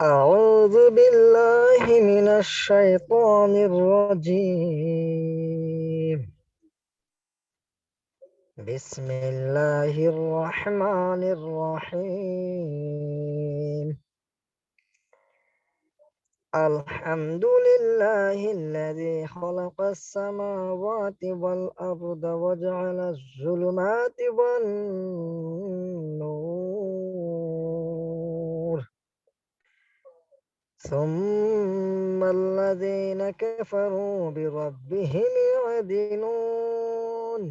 أعوذ بالله من الشيطان الرجيم. بسم الله الرحمن الرحيم. الحمد لله الذي خلق السماوات والأرض وجعل الظلمات والنور ثم الذين كفروا بربهم يعدلون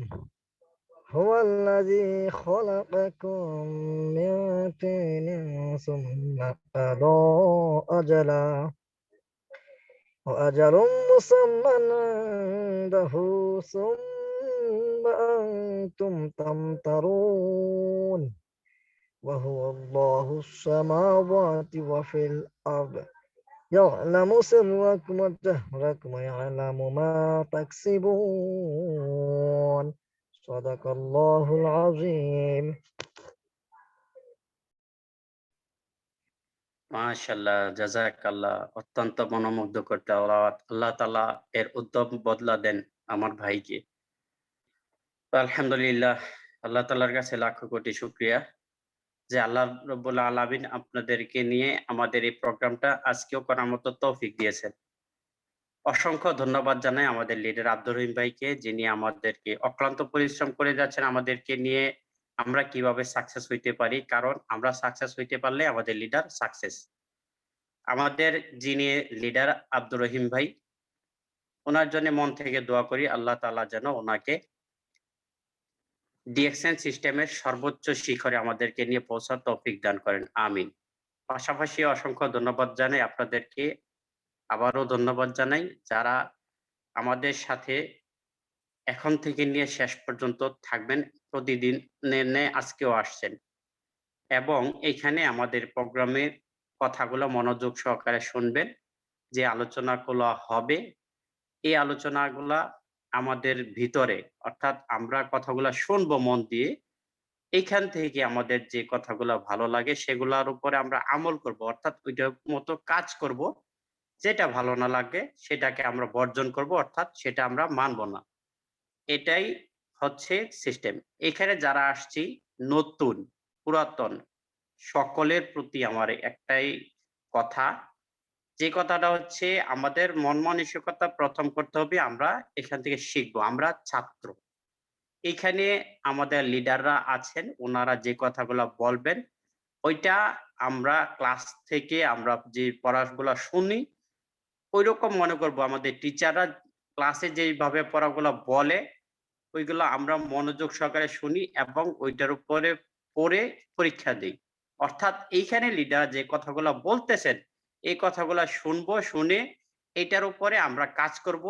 هو الذي خلقكم من طين ثم قضى أجلا وأجل مسمى عنده ثم أنتم تمترون وهو الله السماوات وفي الأرض يعلم سركم وجهركم ويعلم ما تكسبون صدق الله العظيم. মাশাআল্লাহ, জাযাকাল্লাহ। অত্যন্ত মনোমুগ্ধকর তেলাওয়াত। আল্লাহ তাআলা এর উত্তম বদলা দেন আমার ভাইকে। তো আলহামদুলিল্লাহ, আল্লাহ তাআলার কাছে লাখ কোটি শুকরিয়া যে আল্লাহ রাব্বুল আলামিন আপনাদেরকে নিয়ে আমাদের এই প্রোগ্রামটা আজকেও করার মতো তৌফিক দিয়েছেন। অসংখ্য ধন্যবাদ জানাই আমাদের লিডার আব্দুর রহিম ভাইকে, যিনি আমাদেরকে অক্লান্ত পরিশ্রম করে যাচ্ছেন আমাদেরকে নিয়ে আমরা কিভাবে সাকসেস হইতে পারি। কারণ আমরা সাকসেস হইতে পারলে আমাদের লিডার সাকসেস। আমাদের যিনি লিডার আব্দুর রহিম ভাই, ওনার জন্য মন থেকে দোয়া করি আল্লাহ তাআলা যেন ওনাকে ডিএক্সএন সিস্টেমের সর্বোচ্চ শিখরে আমাদেরকে নিয়ে পৌঁছার তৌফিক দান করেন। আমিন। পাশাপাশি অসংখ্য ধন্যবাদ জানাই আপনাদেরকে। আবারও ধন্যবাদ জানাই যারা আমাদের সাথে এখন থেকে নিয়ে শেষ পর্যন্ত থাকবেন। প্রতিদিন আজকেও আসছেন এবং এইখানে আমাদের প্রোগ্রামের কথাগুলো মনোযোগ সহকারে শুনবেন। যে আলোচনাগুলো হবে, এই আলোচনাগুলা আমাদের ভিতরে, অর্থাৎ আমরা কথাগুলা শুনবো মন দিয়ে। এইখান থেকে আমাদের যে কথাগুলা ভালো লাগে সেগুলার উপরে আমরা আমল করব, অর্থাৎ ওইটার মতো কাজ করব। যেটা ভালো না লাগে সেটাকে আমরা বর্জন করব, অর্থাৎ সেটা আমরা মানব না। এটাই হচ্ছে সিস্টেম। এখানে যারা আসছি নতুন, পুরাতন সকলের প্রতি আমার একটাই কথা, যে কথাটা হচ্ছে আমাদের মন মানসিকতা প্রথম করতে হবে। আমরা এখান থেকে শিখবো, আমরা ছাত্র। এখানে আমাদের লিডাররা আছেন, ওনারা যে কথাগুলো বলবেন ওইটা আমরা ক্লাস থেকে আমরা যে পড়াগুলা শুনি ঐরকম মনে করব। আমাদের টিচাররা ক্লাসে যেইভাবে পড়াগুলা বলে ওইগুলো আমরা মনোযোগ সহকারে শুনি এবং ওইটার উপরে পড়ে পরীক্ষা দিই। অর্থাৎ এইখানে লিডার যে কথাগুলো বলতেছেন এই কথাগুলা শুনবো, শুনে এটার উপরে আমরা কাজ করব।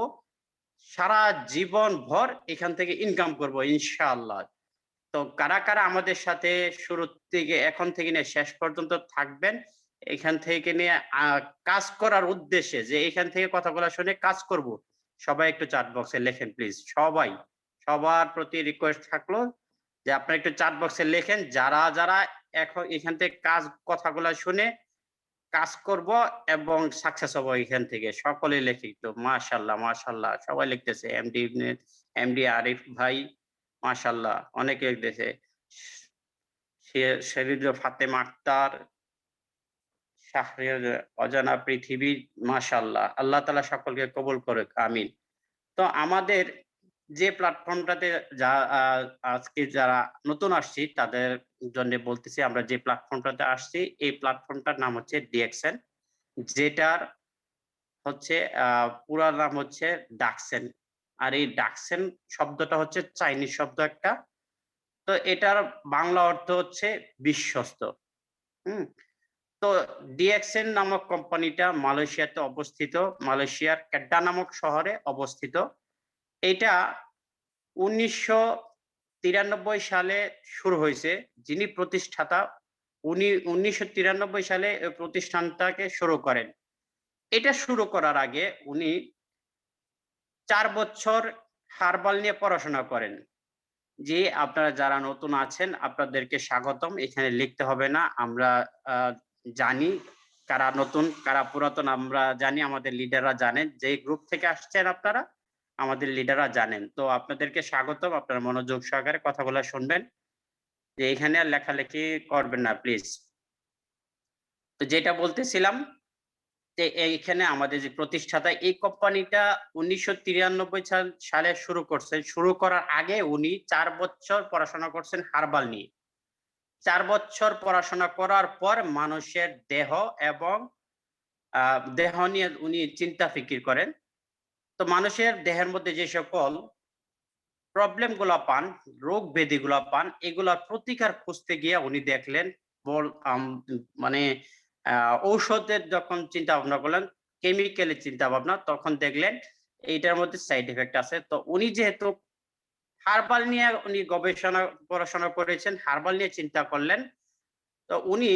সারা জীবন ভর এখান থেকে ইনকাম করব ইনশাআল্লাহ। তো কারা, কারা আমাদের সাথে শুরু থেকে এখন থেকে নিয়ে শেষ পর্যন্ত থাকবেন, এখান থেকে নিয়ে কাজ করার উদ্দেশ্যে যে এখান থেকে কথাগুলা শুনে কাজ করব। সবাই একটু চ্যাট বক্সে লেখেন প্লিজ। সবাই, সবার প্রতি রিকোয়েস্ট থাকলো যে আপনারা একটু চ্যাট বক্সে লেখেন যারা, যারা এখন এখান থেকে কথাগুলা শুনে কাজ করব এবং সাকসেস হবো এখান থেকে। সকলে লেখি তো। মাশাআল্লাহ, মাশাআল্লাহ সবাই লিখতেছে। এমডি আরিফ ভাই মাশাআল্লাহ অনেকে লিখতেছে। শরীদুল ফাতেমা আক্তার, শাহরিয়ার অজানা পৃথিবী, মাশাআল্লাহ। আল্লাহ তাআলা সকলকে কবুল করুক, আমিন। তো আমাদের যে প্ল্যাটফর্মটাতে যা আজকে যারা নতুন আসছি তাদের জন্য বলতেছি, আমরা যে প্ল্যাটফর্মটাতে আসছি এই প্ল্যাটফর্মটার নাম হচ্ছে ডিএক্সএন, যেটার হচ্ছে পুরা নাম হচ্ছে ডাকসেন। আর এই ডাকসেন শব্দটা হচ্ছে চাইনিজ শব্দ একটা। তো এটার বাংলা অর্থ হচ্ছে বিশ্বস্ত। হুম? তো ডিএক্সএন নামক কোম্পানিটা মালয়েশিয়াতে অবস্থিত, মালয়েশিয়ার কেড্ডা নামক শহরে অবস্থিত। এটা ১৯৯৩ সালে শুরু হয়েছে। যিনি প্রতিষ্ঠাতা উনি ১৯৯৩ সালে এই প্রতিষ্ঠানটাকে শুরু করেন। এটা শুরু করার আগে উনি ৪ বছর হারবাল নিয়ে পড়াশোনা করেন। জি, আপনারা যারা নতুন আছেন আপনাদেরকে স্বাগতম। এখানে লিখতে হবে না। আমরা জানি কারা নতুন কারা পুরাতন আমরা জানি, আমাদের লিডাররা জানেন, যে গ্রুপ থেকে আসছেন আপনারা আমাদের লিডাররা জানেন। তো আপনাদেরকে স্বাগতম, আপনারা মনোযোগ সহকারে কথাগুলো শুনবেন, যে এখানে আর লেখালেখি করবেন না প্লিজ। তো যেটা বলতেছিলাম, যে এইখানে আমাদের যে প্রতিষ্ঠাতা, এই কোম্পানিটা 1993 সালে শুরু করছেন। শুরু করার আগে উনি 4 বছর পড়াশোনা করছেন হার্বাল নিয়ে। 4 বছর পড়াশোনা করার পর মানুষের দেহ এবং দেহ নিয়ে উনি চিন্তা ফিকির করেন। তো মানুষের দেহের মধ্যে যে সকল প্রবলেম গুলা পান, রোগ ব্যাধি গুলা পান, এগুলার প্রতিকার খুঁজতে গিয়ে উনি দেখলেন মানে ঔষধের যখন চিন্তা ভাবনা করলেন, কেমিক্যালের চিন্তা ভাবনা, তখন দেখলেন এইটার মধ্যে সাইড এফেক্ট আছে। তো উনি যেহেতু হার্বাল নিয়ে উনি গবেষণা পড়াশোনা করেছেন, হার্বাল নিয়ে চিন্তা করলেন। তো উনি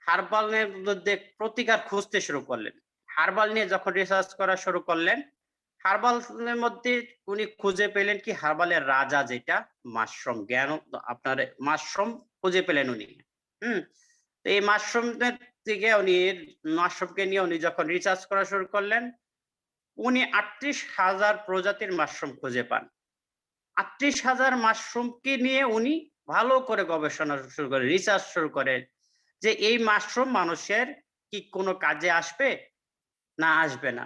হার্বালের মধ্যে প্রতিকার খুঁজতে শুরু করলেন। হার্বাল নিয়ে যখন রিসার্চ করা শুরু করলেন, হার্বালের মধ্যে উনি খুঁজে পেলেন কি, হার্বালের রাজা যেটা মাশরুম, জ্ঞান আপনার মাশরুম খুঁজে পেলেন উনি। হুম। তো এই মাশরুমের থেকে মাশরুমকে নিয়ে উনি যখন রিসার্চ করা শুরু করলেন, উনি ৩৮,০০০ প্রজাতির মাশরুম খুঁজে পান। ৩৮,০০০ মাশরুমকে নিয়ে উনি ভালো করে গবেষণা শুরু করেন, রিসার্চ শুরু করেন, যে এই মাশরুম মানুষের কি কোনো কাজে আসবে না আসবে না।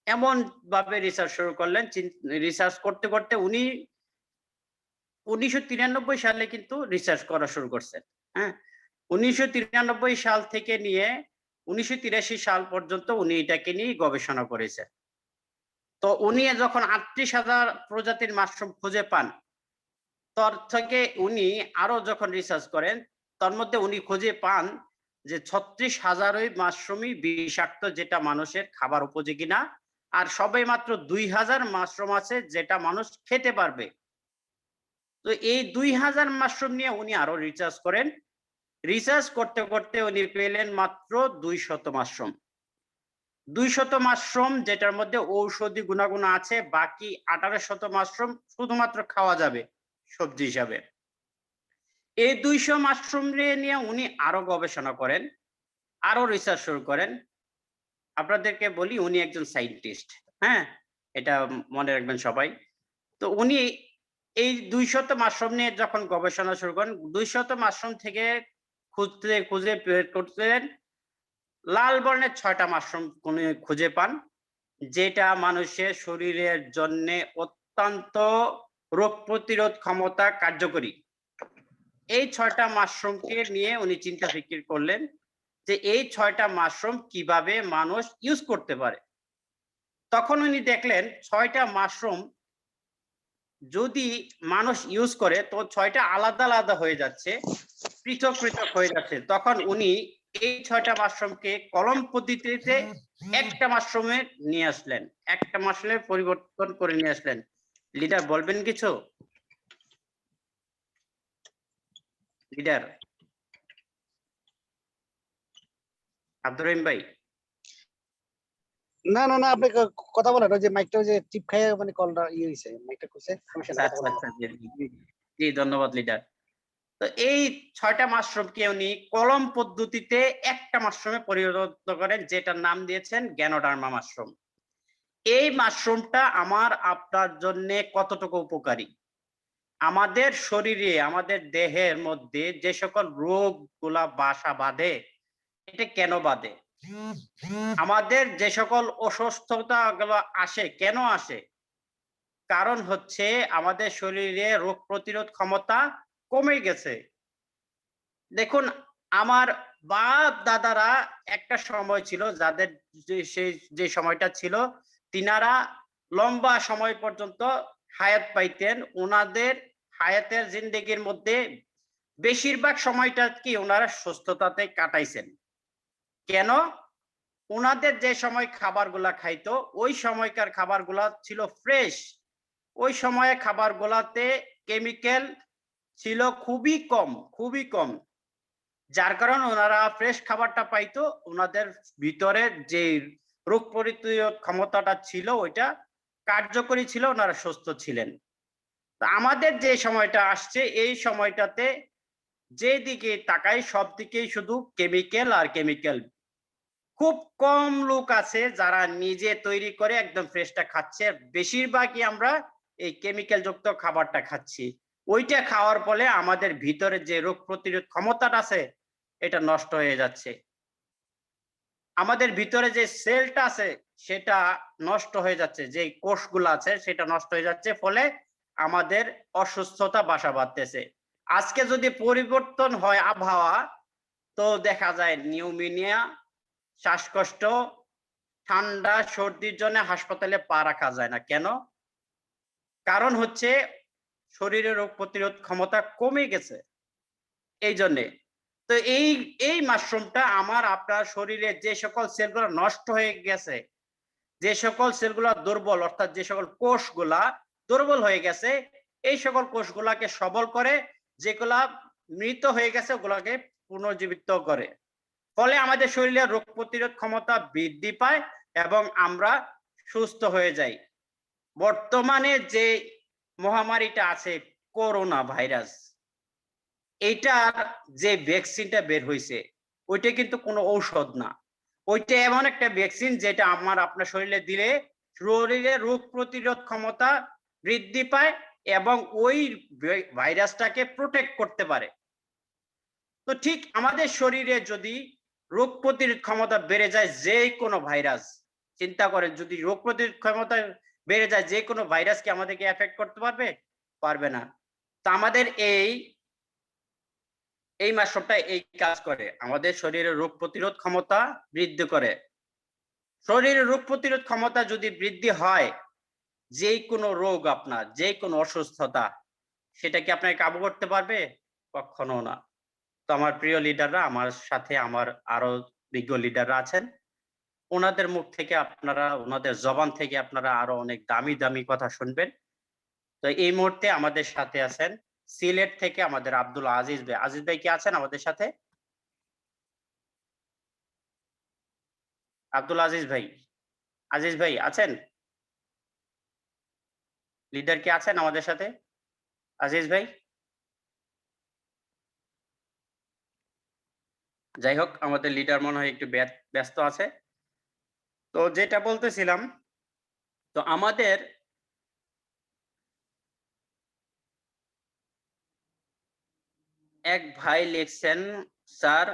এমন ভাবে রিসার্চ শুরু করলেন। রিসার্চ করতে করতে উনি ১৯৯৩ সালে কিন্তু রিসার্চ করা শুরু করছেন। হ্যাঁ, ১৯৯৩ সাল থেকে নিয়ে ১৯৮৩ সাল পর্যন্ত উনি এটাকে নিয়ে গবেষণা করেছেন। তো উনি যখন ৩৮,০০০ প্রজাতির মাশরুম খুঁজে পান, তার থেকে উনি আরো যখন রিসার্চ করেন, তার মধ্যে উনি খুঁজে পান যে ৩৬,০০০ মাশরুমই বিষাক্ত, যেটা মানুষের খাবার উপযোগী না। আর সবে মাত্র ২,০০০ মাশরুম আছে যেটা মানুষ খেতে পারবে। তো এই ২,০০০ মাশরুম নিয়ে উনি আরো রিসার্চ করেন। রিসার্চ করতে করতে উনি পেলেন মাত্র ২০০ মাশরুম। ২০০ মাশরুম যেটার মধ্যে ঔষধি গুণাগুণ আছে, বাকি ১৮০০ মাশরুম শুধুমাত্র খাওয়া যাবে সবজি হিসাবে। এই ২০০ মাশরুম নিয়ে উনি আরো গবেষণা করেন, আরো রিসার্চ শুরু করেন। আপনাদেরকে বলি, উনি একজন সায়েন্টিস্ট। হ্যাঁ? এটা মনে রাখবেন সবাই। তো উনি এই ২০০ মাশরুম নিয়ে যখন গবেষণা শুরু করেন, ২০০ মাশরুম থেকে খুঁজে বের করলেন লাল বর্ণের ৬ টা মাশরুম উনি খুঁজে পান, যেটা মানুষের শরীরের জন্যে অত্যন্ত রোগ প্রতিরোধ ক্ষমতা কার্যকরী। এই ৬ টা মাশরুমকে নিয়ে উনি চিন্তা ফিকির করলেন, যে এই ৬ টা মাশরুম কিভাবে মানুষ ইউজ করতে পারে। তখন উনি দেখলেন ৬ টা মাশরুম যদি মানুষ ইউজ করে, তো ৬ টা আলাদা আলাদা হয়ে যাচ্ছে, পৃথক পৃথক হয়ে যাচ্ছে। তখন উনি এই ৬ টা মাশরুমকে কলম পদ্ধতিতে একটা মাশরুমে নিয়ে আসলেন। একটা মাশরুমে পরিবর্তন করে নিয়ে আসলেন। লিডার বলবেন কিছু? লিডার আব্দুর রহিম ভাই? না না না, আপনি কথা বলেন। ওই যে মাইকটা ওই যে টিপ খাইয়ে মানে কলটা ইয়ে হইছে, মাইকটা কইছে সমস্যা নাই, কথা বলেন। আচ্ছা, জি ধন্যবাদ লিডার। তো এই ৬ টা মাশরুমকে উনি কলম পদ্ধতিতে একটা মাশরুমে পরিণত করেন, যেটার নাম দিয়েছেন গ্যানোডার্মা মাশরুম। এই মাশরুমটা আমার আপনার জন্য কতটুকু উপকারী? আমাদের শরীরে, আমাদের দেহের মধ্যে যে সকল রোগগুলা বাসা বাঁধে, এটা কেন বাঁধে? আমাদের যে সকল অসুস্থতা গুলো আসে, কেন আসে? কারণ হচ্ছে আমাদের শরীরে রোগ প্রতিরোধ ক্ষমতা কমে গেছে। দেখুন, আমার বাপ দাদারা একটা সময় ছিল, যাদের যে সময়টা ছিল, তিনারা লম্বা সময় পর্যন্ত হায়াত পাইতেন। উনাদের হায়াতের জিন্দেগির মধ্যে বেশিরভাগ সময়টা কি ওনারা সুস্থতাতে কাটাইছেন। কেন? উনাদের যে সময় খাবারগুলা খাইতো, ওই সময়কার খাবারগুলা ছিল ফ্রেশ। ওই সময়ে খাবারগুলাতে কেমিক্যাল ছিল খুবই কম, খুবই কম। যার কারণে ওনারা ফ্রেশ খাবারটা পাইতো। ওনাদের ভিতরে যে রোগ প্রতিরোধ ক্ষমতাটা ছিল, ওইটা কার্যকরী ছিল, ওনারা সুস্থ ছিলেন। তা আমাদের যে সময়টা আসছে, এই সময়টাতে যেদিকে তাকাই সব দিকেই শুধু কেমিক্যাল আর কেমিক্যাল। খুব কম লোক আছে যারা নিজে তৈরি করে একদম ফ্রেশটা খাচ্ছে। বেশিরভাগই আমরা এই কেমিক্যাল যুক্ত খাবারটা খাচ্ছি। ওইটা খাওয়ার ফলে আমাদের ভিতরে যে রোগ প্রতিরোধ ক্ষমতাটা আছে এটা নষ্ট হয়ে যাচ্ছে। আমাদের ভিতরে যে সেলটা আছে সেটা নষ্ট হয়ে যাচ্ছে, যে কোষগুলো আছে সেটা নষ্ট হয়ে যাচ্ছে, ফলে আমাদের অসুস্থতা বাসা বাঁধতেছে। আজকে যদি পরিবর্তন হয় আবহাওয়া, তো দেখা যায় নিউমোনিয়া, শ্বাসকষ্ট, ঠান্ডা, সর্দির জন্য হাসপাতালে পা রাখা যায় না। কেন? কারণ হচ্ছে শরীরের রোগ প্রতিরোধ ক্ষমতা কমে গেছে এই জন্যে। তো এই মাশরুমটা আমার আপনার শরীরে যে সকল সেলগুলো নষ্ট হয়ে গেছে, যে সকল সেলগুলো দুর্বল, অর্থাৎ যে সকল কোষগুলা দুর্বল হয়ে গেছে, এই সকল কোষগুলাকে সবল করে, যেগুলা মৃত হয়ে গেছে ওগুলাকে পুনর্জীবিত করে। ফলে আমাদের শরীরে রোগ প্রতিরোধ ক্ষমতা বৃদ্ধি পায় এবং আমরা সুস্থ হয়ে যাই। বর্তমানে যে মহামারীটা আছে করোনা ভাইরাস, এইটার যে ভ্যাকসিনটা বের হয়েছে ওইটা কিন্তু কোনো ঔষধ না। ওইটা এমন একটা ভ্যাকসিন যেটা আপনার শরীরে দিলে শরীরে রোগ প্রতিরোধ ক্ষমতা বৃদ্ধি পায় এবং ওই ভাইরাসটাকে প্রোটেক্ট করতে পারে। তো ঠিক আমাদের শরীরে যদি রোগ প্রতিরোধ ক্ষমতা বেড়ে যায়, যে কোনো ভাইরাস, চিন্তা করেন যদি রোগ প্রতিরোধ ক্ষমতা বেড়ে যায়, যে কোনো ভাইরাস কি আমাদেরকে এফেক্ট করতে পারবে? পারবে না। তো আমাদের এই মাশরুমটা এই কাজ করে, আমাদের শরীরের রোগ প্রতিরোধ ক্ষমতা বৃদ্ধি করে। শরীরের রোগ প্রতিরোধ ক্ষমতা যদি বৃদ্ধি হয়, যে কোনো রোগ, আপনার যে কোনো অসুস্থতা, সেটা কি আপনাকে কাবু করতে পারবে? কখনো না। তো আমার প্রিয় লিডাররা, আমার সাথে আমার আরো বিজ্ঞ লিডাররা আছেন, ওনাদের মুখ থেকে আপনারা, ওনাদের জবান থেকে আপনারা আরো অনেক দামি দামি কথা শুনবেন। তো এই মুহূর্তে আমাদের সাথে আছেন সিলেট থেকে আমাদের আব্দুল আজিজ ভাই। আজিজ ভাই কি আছেন আমাদের সাথে? আব্দুল আজিজ ভাই, আজিজ ভাই আছেন? লিডার কি আছেন আমাদের সাথে? আজিজ ভাই? যাই হোক, আমাদের লিডার মনে হয় একটু ব্যস্ত আছে। তো যেটা বলতেছিলাম, তো আমাদের এক ভাই লিখছেন, স্যার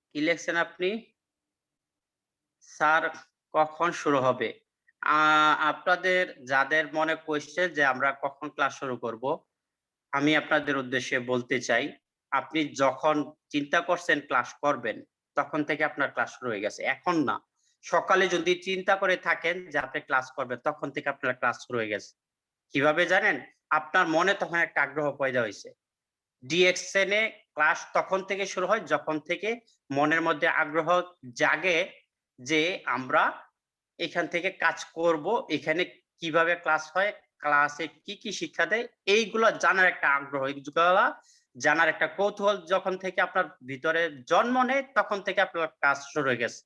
কি লিখছেন আপনি? স্যার কখন শুরু হবে? আপনাদের যাদের মনে কোয়েশ্চেন যে আমরা কখন ক্লাস শুরু করব, আমি আপনাদের উদ্দেশ্যে বলতে চাই, আপনি যখন চিন্তা করছেন ক্লাস করবেন, তখন থেকে আপনার ক্লাস শুরু হয়ে গেছে, এখন না। সকালে যদি চিন্তা করে থাকেন যে আপনি ক্লাস করবেন, তখন থেকে আপনার ক্লাস শুরু হয়ে গেছে। কিভাবে জানেন? আপনার মনে তখন একটা আগ্রহ পয়দা হয়েছে। ডিএক্সএন এ ক্লাস তখন থেকে শুরু হয় যখন থেকে মনের মধ্যে আগ্রহ জাগে যে আমরা এখান থেকে কাজ করব, এখানে কিভাবে ক্লাস হয়, ক্লাসে কি কি শিক্ষা দেয়, এইগুলো জানার একটা আগ্রহ, এইগুলা জানার একটা কৌতূহল যখন থেকে আপনার ভিতরে জন্ম নেয়, তখন থেকে আপনার কাজ শুরু হয়ে গেছে।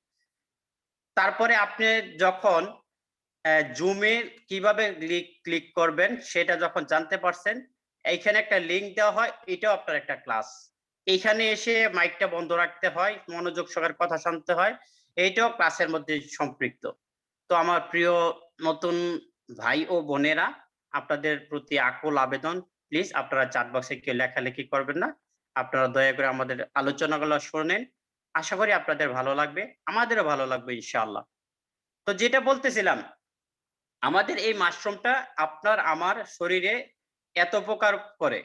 তারপরে আপনি যখন জুমে কিভাবে ক্লিক করবেন সেটা যখন জানতে পারছেন, এইখানে একটা লিংক দেওয়া হয়, এটাও আপনার একটা ক্লাস। এইখানে এসে মাইকটা বন্ধ রাখতে হয়, মনোযোগ সহকারে কথা শুনতে হয়, এইটাও ক্লাসের মধ্যে সম্পৃক্ত। তো আমার প্রিয় নতুন ভাই ও বোনেরা, আপনাদের প্রতি আকুল আবেদন, প্লিজ আপনারা চ্যাট বক্সে কেউ লেখালেখি করবেন না। আপনারা দয়া করে আমাদের আলোচনাগুলো শুনেন। আশা করি আপনাদের ভালো লাগবে, আমাদেরও ভালো লাগবে ইনশাআল্লাহ। তো যেটা বলতেছিলাম, আমাদের এই মাশরুমটা আপনার আমার শরীরে এত উপকার করে,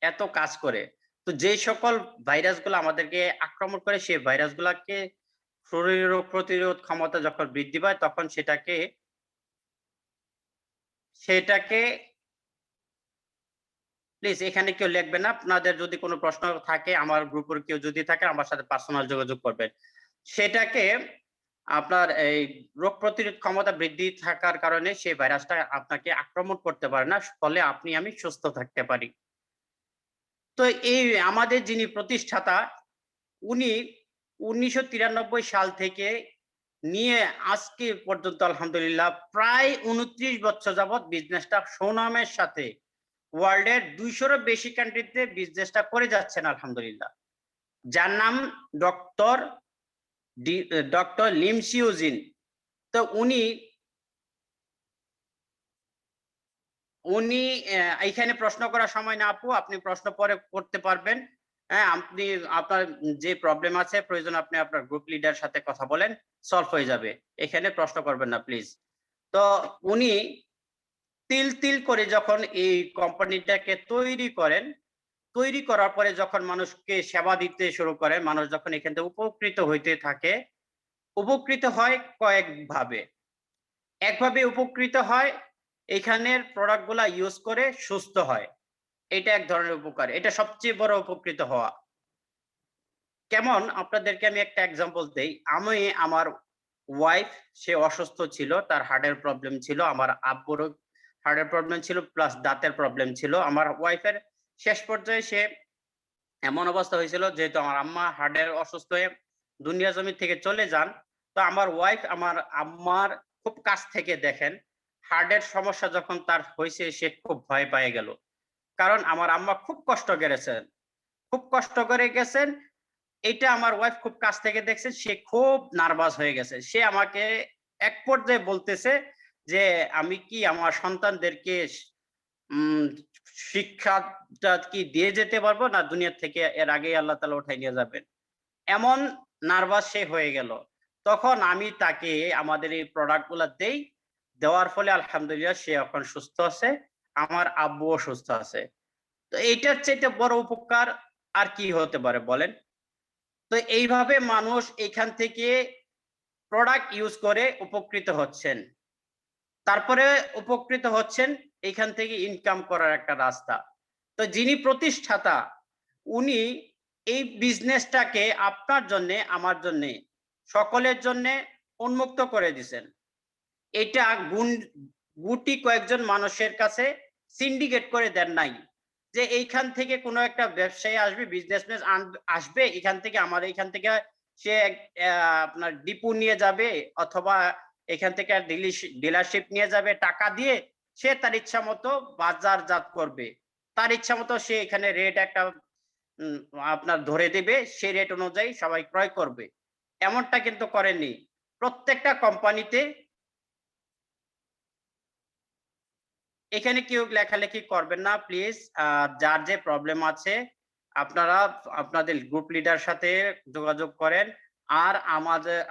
এত কাজ করে। তো যে সকল ভাইরাসগুলো আমাদেরকে আক্রমণ করে, সেই ভাইরাসগুলোকে শরীরের রোগ প্রতিরোধ ক্ষমতা যখন বৃদ্ধি পায়, তখন সেটাকে প্লিজ এখানে কেউ লিখবেন না। আপনাদের যদি কোনো প্রশ্ন থাকে, আমার গ্রুপের কেউ যদি থাকে, আমার সাথে পার্সোনাল যোগাযোগ করবেন। সেটাকে আপনার এই রোগ প্রতিরোধ ক্ষমতা বৃদ্ধি থাকার কারণে সেই ভাইরাসটা আপনাকে আক্রমণ করতে পারে না, ফলে আপনি আমি সুস্থ থাকতে পারি। তো এই আমাদের যিনি প্রতিষ্ঠাতা, উনি 1993 সাল থেকে নিয়ে আজকে পর্যন্ত আলহামদুলিল্লাহ প্রায় 29 বছর যাবৎ বিজনেসটা সুনামের সাথে ওয়ার্ল্ডের 200-এরও বেশি কান্ট্রিতে বিজনেসটা করে যাচ্ছেন আলহামদুলিল্লাহ। যার নাম ডক্টর ডক্টর লিম সিউজিন। তো উনি এইখানে প্রশ্ন করার সময় না আপু, আপনি প্রশ্ন পরে করতে পারবেন। হ্যাঁ, আপনি আপনার যে প্রবলেম আছে প্রয়োজন আপনি আপনার গ্রুপ লিডার সাথে কথা বলেন, সলভ হয়ে যাবে। এখানে প্রশ্ন করবেন না প্লিজ। তো উনি তিল তিল করে যখন এই কোম্পানিটাকে তৈরি করার পরে যখন মানুষকে সেবা দিতে শুরু করে, মানুষ যখন এখান থেকে উপকৃত হইতে থাকে, উপকৃত হয় কয়েকভাবে। একভাবে উপকৃত হয়, এখানের প্রোডাক্টগুলা ইউজ করে সুস্থ হয়। এটা এক ধরনের উপকার, এটা সবচেয়ে বড় উপকৃত হওয়া। কেমন, আপনাদেরকে আমি একটা এক্সাম্পল দেই। আমি আমার ওয়াইফ, সে অসুস্থ ছিল, তার হার্টের প্রবলেম ছিল, আমার আব্বুরও হার্টের প্রবলেম ছিল, প্লাস দাঁতের প্রবলেম ছিল। আমার ওয়াইফের শেষ পর্যায়ে সে এমন অবস্থা হয়েছিল, যেহেতু আমার আম্মা হার্টের অসুস্থ হয়ে দুনিয়া জমি থেকে চলে যান, তো আমার ওয়াইফ আমার আম্মার খুব কাছ থেকে দেখেন। হার্টের সমস্যা যখন তার হয়েছে, সে খুব ভয় পেয়ে গেল, কারণ আমার আম্মা খুব কষ্ট করে গেছেন। এটা আমার ওয়াইফ খুব কাছ থেকে দেখছে, সে খুব নার্ভাস হয়ে গেছে। সে আমাকে এক পর্যায়ে বলতেছে যে আমি কি আমার সন্তানদেরকে শিক্ষাটা কি দিয়ে যেতে পারবো, না দুনিয়া থেকে এর আগে আল্লাহ তাআলা উঠাই নিয়ে যাবেন। এমন নার্ভাস সে হয়ে গেল। তখন আমি তাকে আমাদের এই প্রোডাক্ট গুলা দেওয়ার ফলে আলহামদুলিল্লাহ সে এখন সুস্থ আছে, আমার আব্বুও সুস্থ আছে। তো এইটার চেয়ে বড় উপকার আর কি হতে পারে বলেন? তো এইভাবে মানুষ এখান থেকে প্রোডাক্ট ইউজ করে উপকৃত হচ্ছেন। তারপরে উপকৃত হচ্ছেন, এখান থেকে ইনকাম করার একটা রাস্তা। তো যিনি প্রতিষ্ঠাতা, উনি এই বিজনেসটাকে আপনার জন্য, আমার জন্য, সকলের জন্য উন্মুক্ত করে দিয়েছেন। এটা গুটি কয়েকজন মানুষের কাছে সিন্ডিকেট করে দেন নাই, যে এইখান থেকে কোনো একটা ব্যবসায়ী আসবে, বিজনেসম্যান আসবে, এখান থেকে সে আপনার ডিপো নিয়ে যাবে, অথবা এখান থেকে ডিলারশিপ নিয়ে যাবে টাকা দিয়ে, সে তার ইচ্ছা মতো বাজারজাত করবে, তার ইচ্ছা মতো সে এখানে রেট একটা আপনার ধরে দিবে, সেই রেট অনুযায়ী সবাই ক্রয় করবে। এমনটা কিন্তু করেননি। প্রত্যেকটা কোম্পানিতে এখানে কেউ লেখালেখি করবেন না প্লিজ। যার যে প্রবলেম আছে আপনারা আপনাদের গ্রুপ লিডার সাথে যোগাযোগ করেন। আর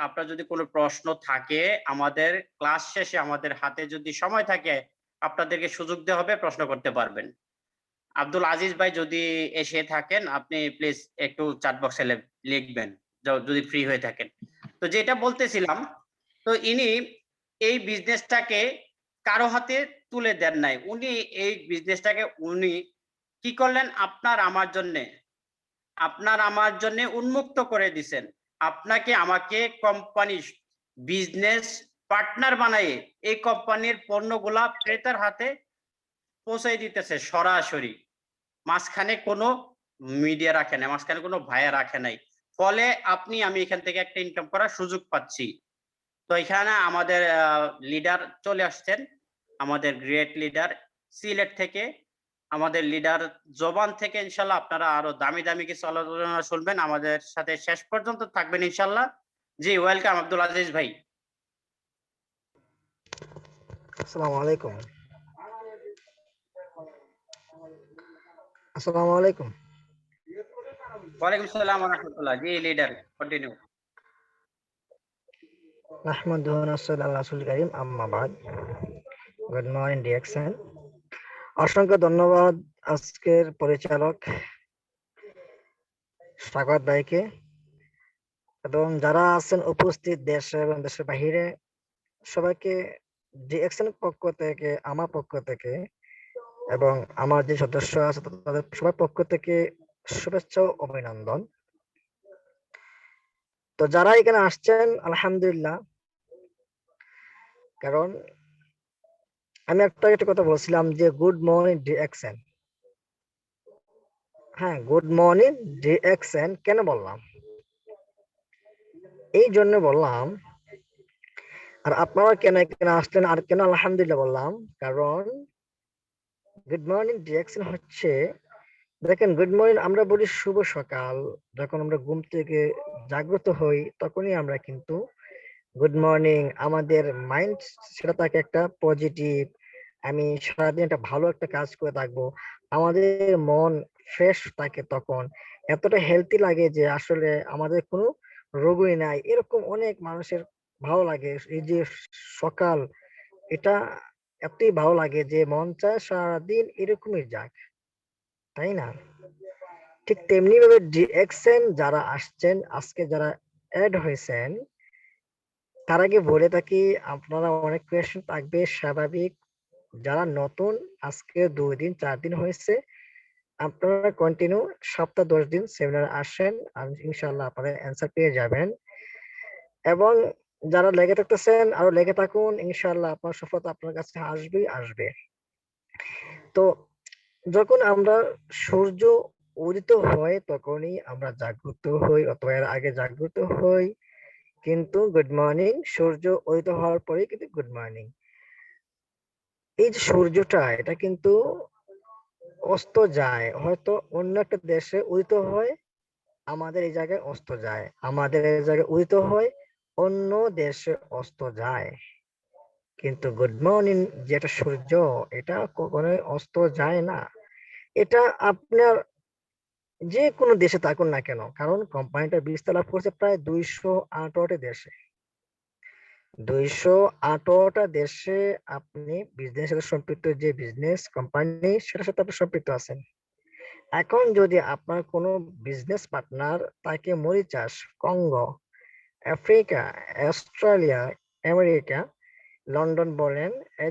আপনার যদি কোনো প্রশ্ন থাকে, আমাদের ক্লাস শেষে আমাদের হাতে যদি সময় থাকে, আপনাদেরকে সুযোগ দেওয়া হবে, প্রশ্ন করতে পারবেন। আব্দুল আজিজ ভাই যদি এসে থাকেন, আপনি প্লিজ একটু চ্যাট বক্সে লিখবেন যদি ফ্রি হয়ে থাকেন। তো যেটা বলতেছিলাম, তো ইনি এই বিজনেসটাকে কারো হাতে তুলে দেন নাই, উনি এই বিজনেসটাকে উনি কি করলেন, আপনার আমার জন্য উন্মুক্ত করে দিছেন। আপনাকে আমাকে কোম্পানি বিজনেস পার্টনার বানায়ে এই কোম্পানির পণ্যগুলা ক্রেতার হাতে পৌঁছে দিতেছে সরাসরি। মাঝখানে কোনো মিডিয়া রাখে নাই, মাঝখানে কোনো ভাইয়া রাখে নাই। ফলে আমি এখান থেকে একটা ইনকাম করার সুযোগ পাচ্ছি। তো এখানে আমাদের লিডার চলে আসছেন, আমাদের গ্রেট লিডার সিলেট থেকে, আমাদের লিডার জবান থেকে ইনশাল্লাহ আপনারা আরো দামি দামি কিছু আলোচনা শুনবেন, আমাদের সাথে শেষ পর্যন্ত থাকবেন ইনশাল্লাহ। জি, ওয়েলকাম আব্দুল আজিজ ভাই। আসসালামু আলাইকুম। আসসালামু আলাইকুম। ওয়ালাইকুম আসসালাম ওয়া রাহমাতুল্লাহ। জি লিডার, কন্টিনিউ। নাহমাদুহু ওয়া নাসসাল্লি আলা রাসূলিল কারীম, আম্মা বাদ। Good morning DXN. অসংখ্য ধন্যবাদ আজকের পরিচালক স্বাগত ভাইকে, এবং যারা আছেন উপস্থিত দেশে এবং দেশের বাহিরে, সবাইকে ডিএক্সএন পক্ষ থেকে, আমার পক্ষ থেকে, এবং আমার যে সদস্য আছে তাদের সবার পক্ষ থেকে শুভেচ্ছা ও অভিনন্দন। তো যারা এখানে আসছেন আলহামদুলিল্লাহ, কারণ আমি একটা কথা বলছিলাম যে গুড মর্নিং ডিএক্সএন। হ্যাঁ, গুড মর্নিং ডিএক্সএন কেন বললাম, এই জন্য বললাম। আর আপনারা কেন এখানে আসলেন আর কেন আলহামদুলিল্লাহ বললাম, কারণ গুড মর্নিং ডিএক্সএন হচ্ছে দেখেন, গুড মর্নিং আমরা বলি শুভ সকাল। যখন আমরা ঘুম থেকে জাগ্রত হই তখনই আমরা কিন্তু গুড মর্নিং, আমাদের মাইন্ড সেটা থাকে একটা পজিটিভ, আমি সারাদিন একটা ভালো একটা কাজ করে থাকবো। আমাদের মন ফ্রেশ থাকে তখন, এতটা হেলদি লাগে যে আসলে আমাদের কোনো রোগই নাই। এরকম অনেক মানুষের ভালো লাগে এই যে সকাল, এটা এতই ভালো লাগে যে মন চায় সারাদিন এরকমই যাক, তাই না? ঠিক তেমনি ভাবে ডিএক্সএন যারা আসছেন, আজকে যারা অ্যাড হয়েছেন, তার আগে বলে থাকি আপনারা অনেক কোয়েশ্চেন থাকবে স্বাভাবিক। যারা নতুন, আজকে 2 দিন 4 দিন হয়েছে, আপনারা কন্টিনিউ সপ্তাহ 10 দিন সেমিনারে আসেন, আর ইনশাআল্লাহ আপনারা অ্যান্সার পেয়ে যাবেন। এবং যারা লেগে থাকতেছেন আরো লেগে থাকুন, ইনশাআল্লাহ আপনার সফলতা আপনার কাছে আসবেই আসবে। তো যখন আমরা সূর্য উদিত হয় তখনই আমরা জাগ্রত হই, অথবা এর আগে জাগ্রত হই। কিন্তু গুড মর্নিং, সূর্য উদিত হওয়ার পরেই কিন্তু গুড মর্নিং। এই যে সূর্যটা, এটা কিন্তু অস্ত যায়, হয়তো অন্য একটা দেশে উদিত হয়, আমাদের এই জায়গায় অস্ত যায়, আমাদের এই জায়গায় উদিত হয়, অন্য দেশে অস্ত যায়। কিন্তু গুড মর্নিং যেটা সূর্য, এটা কখনোই অস্ত যায় না। এটা আপনার যে কোনো দেশে থাকুন না কেন, কারণ কোম্পানিটা বিস্তার লাভ করছে প্রায় 218টি দেশে। 218টা দেশে আপনি বিজনেসের সাথে সম্পৃক্ত, যে বিজনেস কোম্পানি সেটার সাথে আপনি সম্পৃক্ত আছেন। এখন যদি আপনার কোনো বিজনেস পার্টনার তাকে Mauritius, Congo, Africa, Australia, America, London বলেন,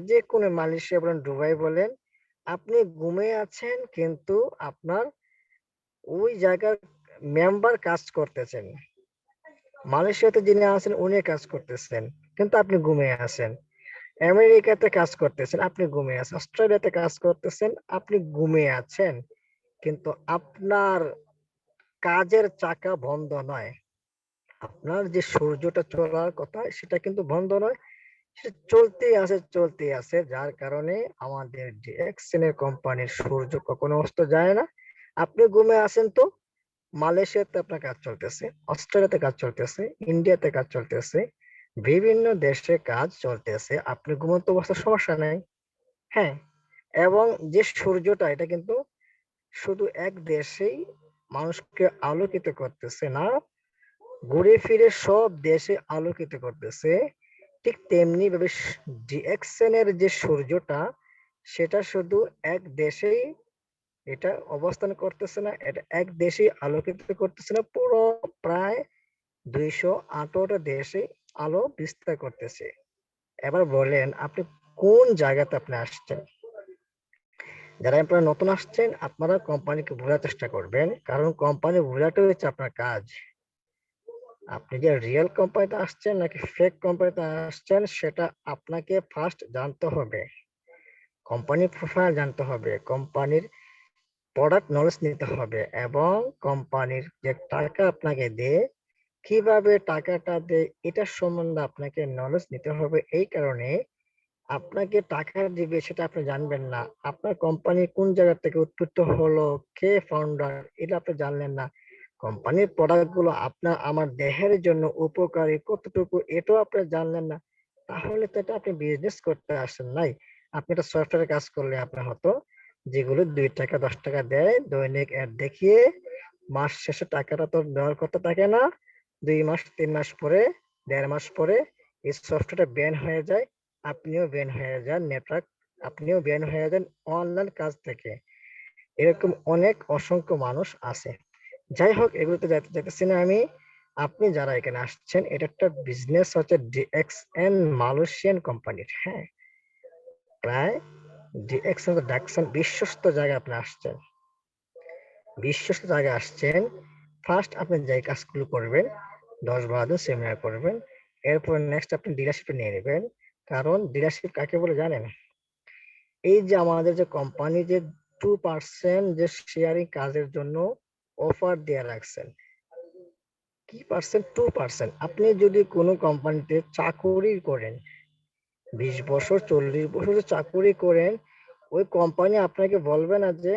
যে কোনো মালয়েশিয়া বলেন, দুবাই বলেন, আপনি ঘুমিয়ে আছেন কিন্তু আপনার ওই জায়গার মেম্বার কাজ করতেছেন। মালয়েশিয়াতে যিনি আছেন উনি কাজ করতেছেন কিন্তু আপনি ঘুমিয়ে আছেন। আমেরিকাতে কাজ করতেছেন, আপনি ঘুমিয়ে আছেন। অস্ট্রেলিয়াতে কাজ করতেছেন, আপনি ঘুমিয়ে আছেন। কিন্তু আপনার কাজের চাকা বন্ধ নয়। আপনার যে সূর্যটা চলার কথা সেটা কিন্তু বন্ধ নয়। সেটা চলতেই আছে। যার কারণে আমাদের যে এক্সেলের কোম্পানির সূর্য কখনো অস্ত যায় না। আপনি ঘুমিয়ে আছেন তো মালয়েশিয়াতে আপনার কাজ চলতেছে, অস্ট্রেলিয়াতে কাজ চলতেছে, ইন্ডিয়াতে কাজ চলতেছে, বিভিন্ন দেশে কাজ চলতেছে। আপনি ঘুমন্ত অবস্থার সমস্যা নাই। হ্যাঁ, এবং যে সূর্যটা, এটা কিন্তু শুধু এক দেশেই মানুষকে আলোকিত করতেছে না, ঘুরে ফিরে সব দেশে আলোকিত করতেছে। ঠিক তেমনি ভাবে ডিএক্সএন এর যে সূর্যটা, সেটা শুধু এক দেশেই এটা অবস্থান করতেছে না, এটা এক দেশেই আলোকিত করতেছে না, পুরো প্রায় 218টা দেশে আলো বিস্তার করতেছে। এবার বলেন আপনি কোন জায়গাতে আপনি আসছেন? যারা আপনারা নতুন আসছেন, আপনারা কোম্পানিকে বোঝার চেষ্টা করবেন, কারণ কোম্পানি বোঝাটাই হচ্ছে আপনার কাজ। আপনি যে রিয়েল কোম্পানিতে আসছেন নাকি ফেক কোম্পানিতে আসছেন, সেটা আপনাকে ফার্স্ট জানতে হবে। কোম্পানির প্রোফাইল জানতে হবে, কোম্পানির প্রোডাক্ট নলেজ নিতে হবে, এবং কোম্পানির যে টাকা আপনাকে দেয়, কিভাবে টাকাটা দেয়, এটার সম্বন্ধে আপনাকে নলেজ নিতে হবে। এই কারণে আপনাকে টাকা দিবে সেটা আপনি জানবেন না, আপনার কোম্পানি কোন জায়গা থেকে উৎপত্তি হলো, কে ফাউন্ডার, এটা আপনি জানলেন না, কোম্পানির প্রোডাক্ট গুলো আপনার আমার দেহের জন্য উপকারী কতটুকু, এটাও আপনি জানলেন না। তাহলে তো এটা আপনি বিজনেস করতে আসেন নাই, আপনি একটা সফটওয়্যার কাজ করলে আপনার হতো, যেগুলো 2 টাকা 10 টাকা দেয়, দৈনিক অ্যাড দেখিয়ে মাস শেষে টাকাটা তো দেওয়ার কথা থাকে না। 2 মাস 3 মাস পরে, 1.5 মাস পরে এই সফটওয়্যারটা ব্যান হয়ে যায়, আপনিও ব্যান হয়ে যান, নেটওয়ার্ক আপনিও ব্যান হয়ে যান অনলাইন কাজ থেকে। এরকম অনেক অসংখ্য মানুষ আছে। যাই হোক, এগুলোতে যাইতেছি না আমি। আপনি যারা এখানে আসছেন, এটা একটা বিজনেস হচ্ছে ডিএক্সএন মালয়েশিয়ান কোম্পানির। হ্যাঁ, প্রায় ডিএক্সএন ডাকসন বিশ্বস্ত জায়গায় আপনি আসছেন, বিশ্বস্ত জায়গায় আসছেন। ফার্স্ট আপনি যে কাজগুলো করবেন, 10-12 দিন সেমিনার করবেন, এরপর নেক্সট আপনি ডিলারশিপে নিয়ে নেবেন। কারণ ডিলারশিপ কাকে বলে জানেন? এই যে আমাদের যে কোম্পানি যে 2% যে শেয়ারিং কাজের জন্য অফার দিয়ে রাখছেন, কি পার্সেন্ট? 2%। আপনি যদি কোনো কোম্পানিতে চাকুরি করেন, 20 বছর 40 বছর চাকুরি করেন, ওই কোম্পানি আপনাকে বলবে না যে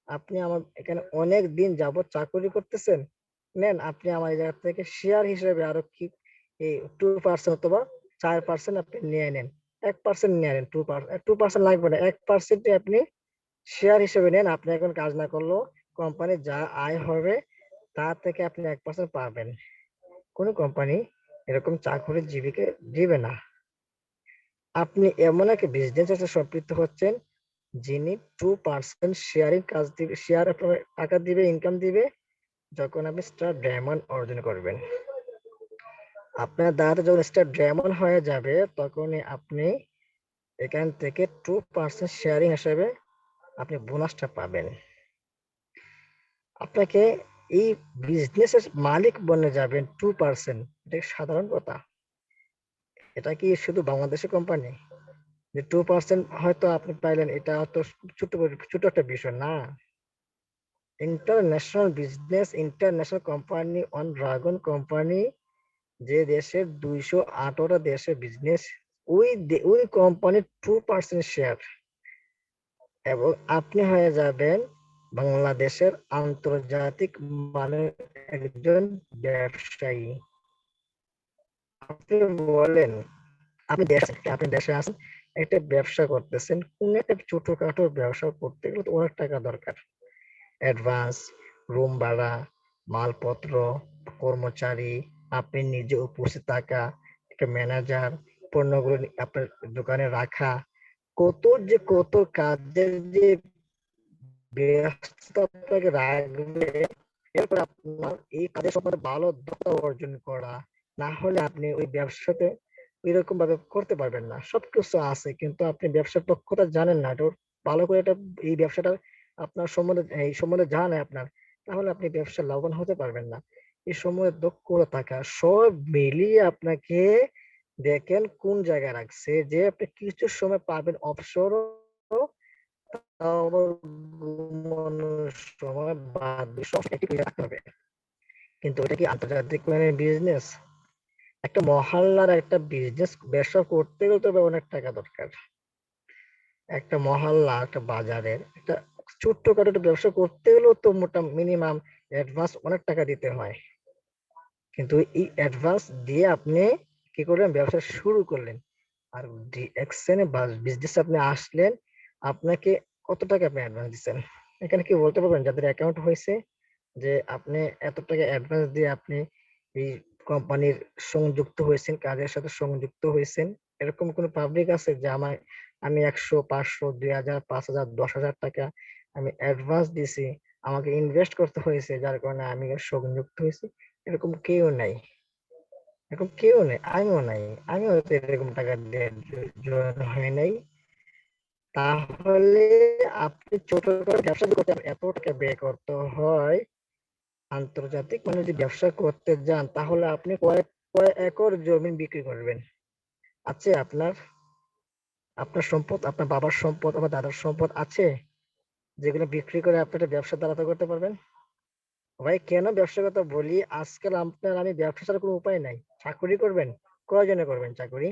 আপনি আমার এখানে অনেক দিন যাবত চাকরি করতেছেন, নেন আপনি আমার এই জায়গা থেকে শেয়ার হিসেবে আরো কি এই 2% অথবা 4% আপনি নিয়ে নেন। 1% নিয়ে নেন, 2% লাগবে না, 1% আপনি শেয়ার হিসেবে নেন। আপনি এখন কাজ না করলেও কোম্পানির যা আয় হবে তা থেকে আপনি 1% পাবেন। কোনো কোম্পানি এরকম চাকরিজীবীকে দিবে না। আপনি এমন এক বিজনেসের সাথে সম্পৃক্ত হচ্ছেন যিনি 2% শেয়ারিং কাজ দিবে, শেয়ার আপনার টাকা দিবে, ইনকাম দিবে যখন আপনি স্টার ডায়মন্ড অর্জন করবেন। আপনার দ্বারা যখন স্টার ডায়মন্ড হয়ে যাবে তখনই আপনি এখান থেকে 2% শেয়ারিং হিসেবে আপনি বোনাসটা পাবেন। আপনাকে এই বিজনেসের মালিক বনে যাবেন 2%, এটা কি সাধারণ কথা? এটা কি শুধু বাংলাদেশের কোম্পানি যে 2% হয়তো আপনি পাইলেন, এটা হয়তো ছোট একটা বিষয় না। International business, international company, on dragon company, যে দেশের 218 দেশে বিজনেস, ওই কোম্পানির 2% শেয়ার, এবং আপনি হয়ে যাবেন বাংলাদেশের আন্তর্জাতিক মানের একজন ব্যবসায়ী। আপনি বলেন, আপনি দেশে আছেন, একটা ব্যবসা করতেছেন, কোন একটা ছোটখাটো ব্যবসা করতে গেলে তো অনেক টাকা দরকার। অ্যাডভান্স, রুম ভাড়া, মালপত্র, কর্মচারী, আপনি নিজে উপস্থিত থাকা, একটা ম্যানেজার, পণ্যগুলো আপনার দোকানে রাখা, কত কাজের যে ব্যস্ততা আপনাকে রাখবে। এরপর আপনার এই কাজের সম্বন্ধে ভালো দক্ষতা অর্জন করা, না হলে আপনি ওই ব্যবসাতে এরকম ভাবে করতে পারবেন না। সবকিছু আছে কিন্তু আপনি ব্যবসার দক্ষতা জানেন না, এটা ভালো করে এটা এই ব্যবসাটা আপনার সম্বন্ধে এই সম্বন্ধে জানা নাই আপনার, তাহলে আপনি ব্যবসা লাভবান হতে পারবেন না। এই সম্বন্ধে দক্ষতা থাকা সব মিলিয়ে আপনাকে দেখেন কোন জায়গায় রাখছে, যে আপনি কিছু সময় পাবেন অবসর, আবার ঘুমানোর সময় বাদ দিয়ে সব একটু করে রাখতে হবে। কিন্তু ওটা কি আন্তর্জাতিক মানের বিজনেস? একটা মহল্লার একটা বিজনেস ব্যবসা করতে গেলে তো অনেক টাকা দরকার। একটা মহল্লা, একটা বাজারের একটা ছোট্টখাটো একটা ব্যবসা করতে গেলেও তো মিনিমাম অ্যাডভান্স অনেক টাকা দিতে হয়। কিন্তু এই অ্যাডভান্স দিয়ে আপনি কি করলেন, ব্যবসা শুরু করলেন, আর ডিএক্সএন বিজনেস আপনি আসলেন, আপনাকে কত টাকা আপনি অ্যাডভান্স দিচ্ছেন? এখানে কি বলতে পারবেন যাদের অ্যাকাউন্ট হয়েছে যে আপনি এত টাকা অ্যাডভান্স দিয়ে আপনি এই কোম্পানির সংযুক্ত হয়েছেন, কাজের সাথে সংযুক্ত হয়েছেন? এরকম কোনো পাবলিক আছে যে আমি 100, 500, 2000, 5000, 10,000 টাকা আমি অ্যাডভান্স দিছি, আমাকে ইনভেস্ট করতে হয়েছে, যার কারণে আমি সংযুক্ত হয়েছি? এরকম কেউ নাই, এরকম কেউ নেই, আমিও নাই। আমিও তো এরকম টাকা দিয়ে জয়েন হয় নাই। তাহলে আপনি ছোটখাটো ব্যবসা করতে এত টাকা ব্যয় করতে হয়, আন্তর্জাতিক মানে যদি ব্যবসা করতে যান তাহলে আপনি কয়েক কয়েক একর জমি বিক্রি করবেন। আছে আপনার? আপনার সম্পদ, আপনার বাবার সম্পদ, আপনার দাদার সম্পদ আছে যেগুলো বিক্রি করে আপনি একটা ব্যবসা দাঁড়াতে করতে পারবেন? ভাই কেন ব্যবসার কথা বলি, আজকাল আপনার আমি ব্যবসা ছাড়া কোনো উপায় নাই। চাকরি করবেন, কয়জনে করবেন চাকরি?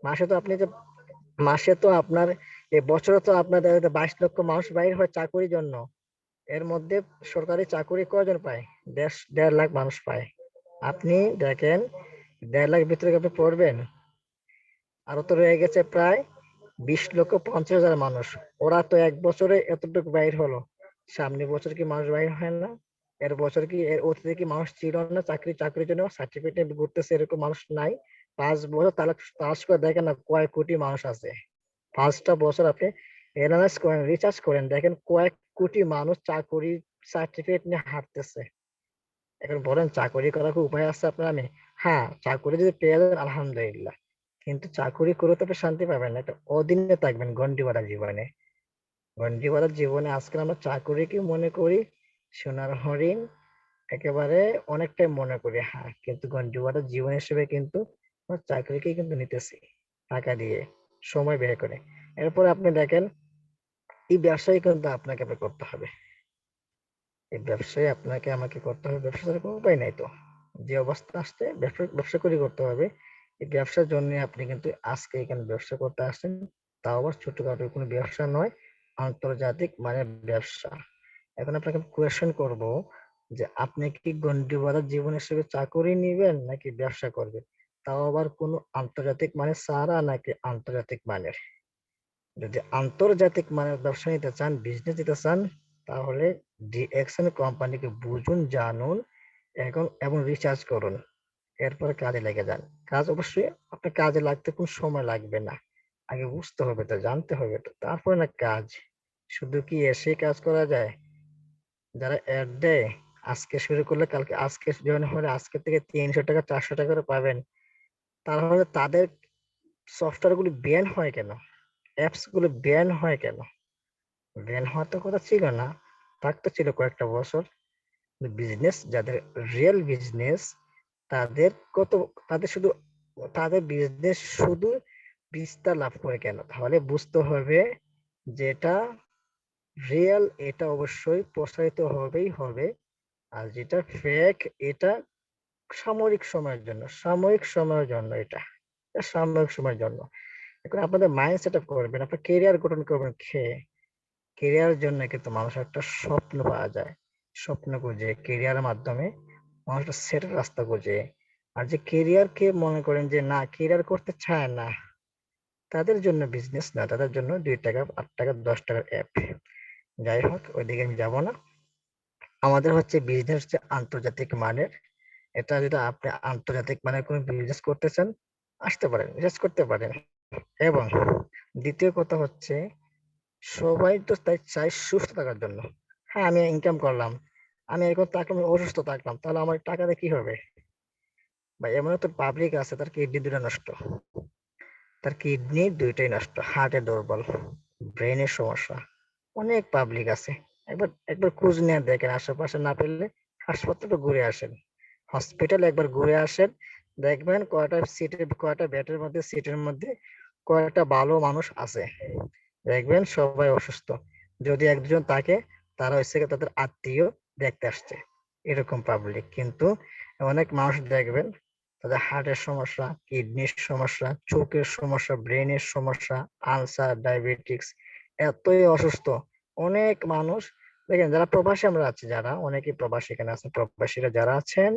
মাসে তো আপনি যে মাসে তো আপনার বছরে তো আপনার 22 লক্ষ মানুষ বাইর হয় চাকরির জন্য। এর মধ্যে সরকারি চাকরি কয়জন পায়? 1.5 লাখ মানুষ পায়। আপনি দেখেন 1.5 লাখ ভিতরে কি আপনি পড়বেন? আরো তো রয়ে গেছে প্রায় 20,50,000 মানুষ। ওরা তো এক বছরে এতটুকু বাইর হলো, সামনে বছর কি মানুষ বাইর হয় না? এর বছর কি এর অতীতে কি মানুষ ছিল না চাকরির জন্য সার্টিফিকেট নিয়ে ঘুরতেছে, এরকম মানুষ নাই? 5 বছর তাহলে তালাশ করে দেখেন না কয় কোটি মানুষ আছে। 5টা বছর আপনি এনালাইজ করেন, রিসার্চ করেন, দেখেন কয়েক কোটি মানুষ চাকরি সার্টিফিকেট নিয়ে হাঁটতেছে। এখন বলেন চাকরি করার কি উপায় আছে আপনার? আমি, হ্যাঁ, চাকরি যদি পেয়ে যান আলহামদুলিল্লাহ, কিন্তু চাকরি করে তো আপনি শান্তি পাবেন না, একটা অধীনে থাকবেন গন্ডি বাঁধা জীবনে। গন্ডি বাঁধা জীবনে আজকাল আমরা চাকরিকে মনে করি সোনার হরিণ, একেবারে অনেকটাই মনে করি, হ্যাঁ, কিন্তু গন্ডি বাঁধা জীবন হিসেবে কিন্তু আমরা চাকরিকে কিন্তু নিতেছি টাকা দিয়ে, সময় ব্যয় করে। এরপর আপনি দেখেন এই ব্যবসায়ী কিন্তু আপনাকে করতে হবে, এই ব্যবসায় আপনাকে আমাকে করতে হবে, ব্যবসা ছাড়া কোনো উপায় নাই তো। যে অবস্থা আসছে ব্যবসা করে করতে হবে। এই ব্যবসার জন্য আপনি কিন্তু আজকে এখানে ব্যবসা করতে আসছেন, তাও আবার ছোটখাটো কোনো ব্যবসা নয়, আন্তর্জাতিক মানে ব্যবসা। এখন আপনাকে কোয়েশ্চেন করব যে আপনি কি গন্ডি বাঁধা জীবন হিসেবে চাকরি নিবেন নাকি ব্যবসা করবেন, তাও আবার কোনো আন্তর্জাতিক মানের সারা নাকি আন্তর্জাতিক মানের। যদি আন্তর্জাতিক মানের ব্যবসা নিতে চান, বিজনেস নিতে চান, তাহলে ডিএক্সএন কোম্পানিকে বুঝুন, জানুন এবং রিসার্চ করুন, এরপরে কাজে লেগে যান। কাজ অবশ্যই আপনার কাজে লাগতে কোন সময় লাগবে না, আগে বুঝতে হবে, তো জানতে হবে, তো তারপরে না কাজ। শুধু কি এসে কাজ করা যায়? যারা অ্যাড দেয়, আজকে শুরু করলে কালকে, আজকে জয়েন হলে আজকে থেকে 300 টাকা 400 টাকা করে পাবেন, তাহলে তাদের সফটওয়্যার গুলি ব্যান হয় কেন? অ্যাপস গুলো ব্যান হয় কেন? ব্যান হওয়ার তো কথা ছিল না, থাকতে ছিল কয়েকটা বছর। বিজনেস যাদের রিয়েল বিজনেস, তাদের কত, তাদের শুধু, তাদের বিজনেস শুধু বিস্তার লাভ করে কেন? তাহলে বুঝতে হবে যেটা রিয়েল এটা অবশ্যই প্রসারিত হবেই হবে, আর যেটা ফেক এটা সাময়িক সময়ের জন্য, সাময়িক সময়ের জন্য, এটা সাময়িক সময়ের জন্য। এখন আপনাদের মাইন্ড সেট আপ করবেন, আপনার কেরিয়ার গঠন করবেন খেয়ে। কেরিয়ারের জন্য কিন্তু মানুষ একটা স্বপ্ন পাওয়া যায়, স্বপ্ন খুঁজে কেরিয়ারের মাধ্যমে মানুষটা সেটের রাস্তা খুঁজে। আর যে কেরিয়ারকে মনে করেন যে না, কেরিয়ার করতে চায় না, তাদের জন্য বিজনেস না, তাদের জন্য 2 টাকা 8 টাকা 10 টাকার অ্যাপ। যাই হোক, ওইদিকে আমি যাবো না। আমাদের হচ্ছে বিজনেস হচ্ছে আন্তর্জাতিক মানের। এটা যদি আপনি আন্তর্জাতিক মানের কোনো বিজনেস করতে চান, আসতে পারেন, বিজনেস করতে পারেন। এবং দ্বিতীয় কথা হচ্ছে, সবাই তো তাই চাই সুস্থ থাকার জন্য। হ্যাঁ, আমি ইনকাম করলাম, আমি এখন থাকলাম, অসুস্থ থাকলাম, তাহলে আমার টাকা দিয়ে কি হবে? বা এমন তো পাবলিক আছে তার কিডনি দুটো নষ্ট, তার কিডনি দুইটাই নষ্ট, হার্টে দুর্বল, ব্রেনের সমস্যা, অনেক পাবলিক আছে। একবার একবার খোঁজ নিয়ে দেখেন, আশেপাশে না পেলে হাসপাতালে ঘুরে আসেন, হসপিটালে একবার ঘুরে আসেন, দেখবেন কয়টা সিটের, কয়টা বেডের মধ্যে, সিটের মধ্যে কয়টা ভালো মানুষ আছে। দেখবেন সবাই অসুস্থ, যদি একজন থাকে তারা হচ্ছে গিয়ে তাদের আত্মীয় দেখতে আসছে, এরকম পাবলিক। কিন্তু অনেক মানুষ দেখবেন তাদের হার্টের সমস্যা, কিডনির সমস্যা, চোখের সমস্যা, ব্রেনের সমস্যা, আলসার, ডায়াবেটিক্স, এতই অসুস্থ অনেক মানুষ। দেখেন যারা প্রবাসী আমরা আছি, যারা অনেকেই প্রবাসী এখানে আছেন, প্রবাসীরা যারা আছেন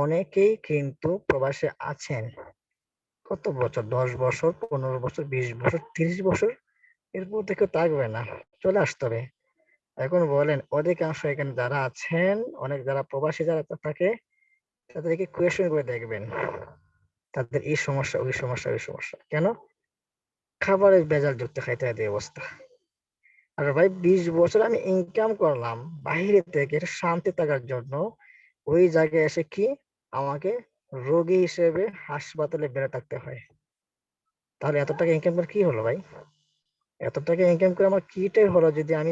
অনেকেই কিন্তু প্রবাসে আছেন কত বছর, 10 বছর, 15 বছর, 20 বছর, 30 বছর, এরপর থেকে থাকবে না, চলে আসতে হবে। এখন বলেন অধিকাংশ এখানে যারা আছেন, অনেক যারা প্রবাসী যারা থাকে, তাদেরকে কোয়েশ্চেন করে দেখবেন, তাদের এই সমস্যা, ওই সমস্যা, ওই সমস্যা কেন? খাবারের ভেজাল যুক্ত খাইতে হয়, এই অবস্থা। আর ভাই 20 বছর আমি ইনকাম করলাম বাইরে থেকে শান্তি থাকার জন্য, ওই জায়গায় এসে কি আমাকে রোগী হিসেবে হাসপাতালে বেড়ে থাকতে হয়? তাহলে এত টাকা ইনকাম করে কি হলো ভাই? এত টাকা ইনকাম করে আমার কিটাই হলো, যদি আমি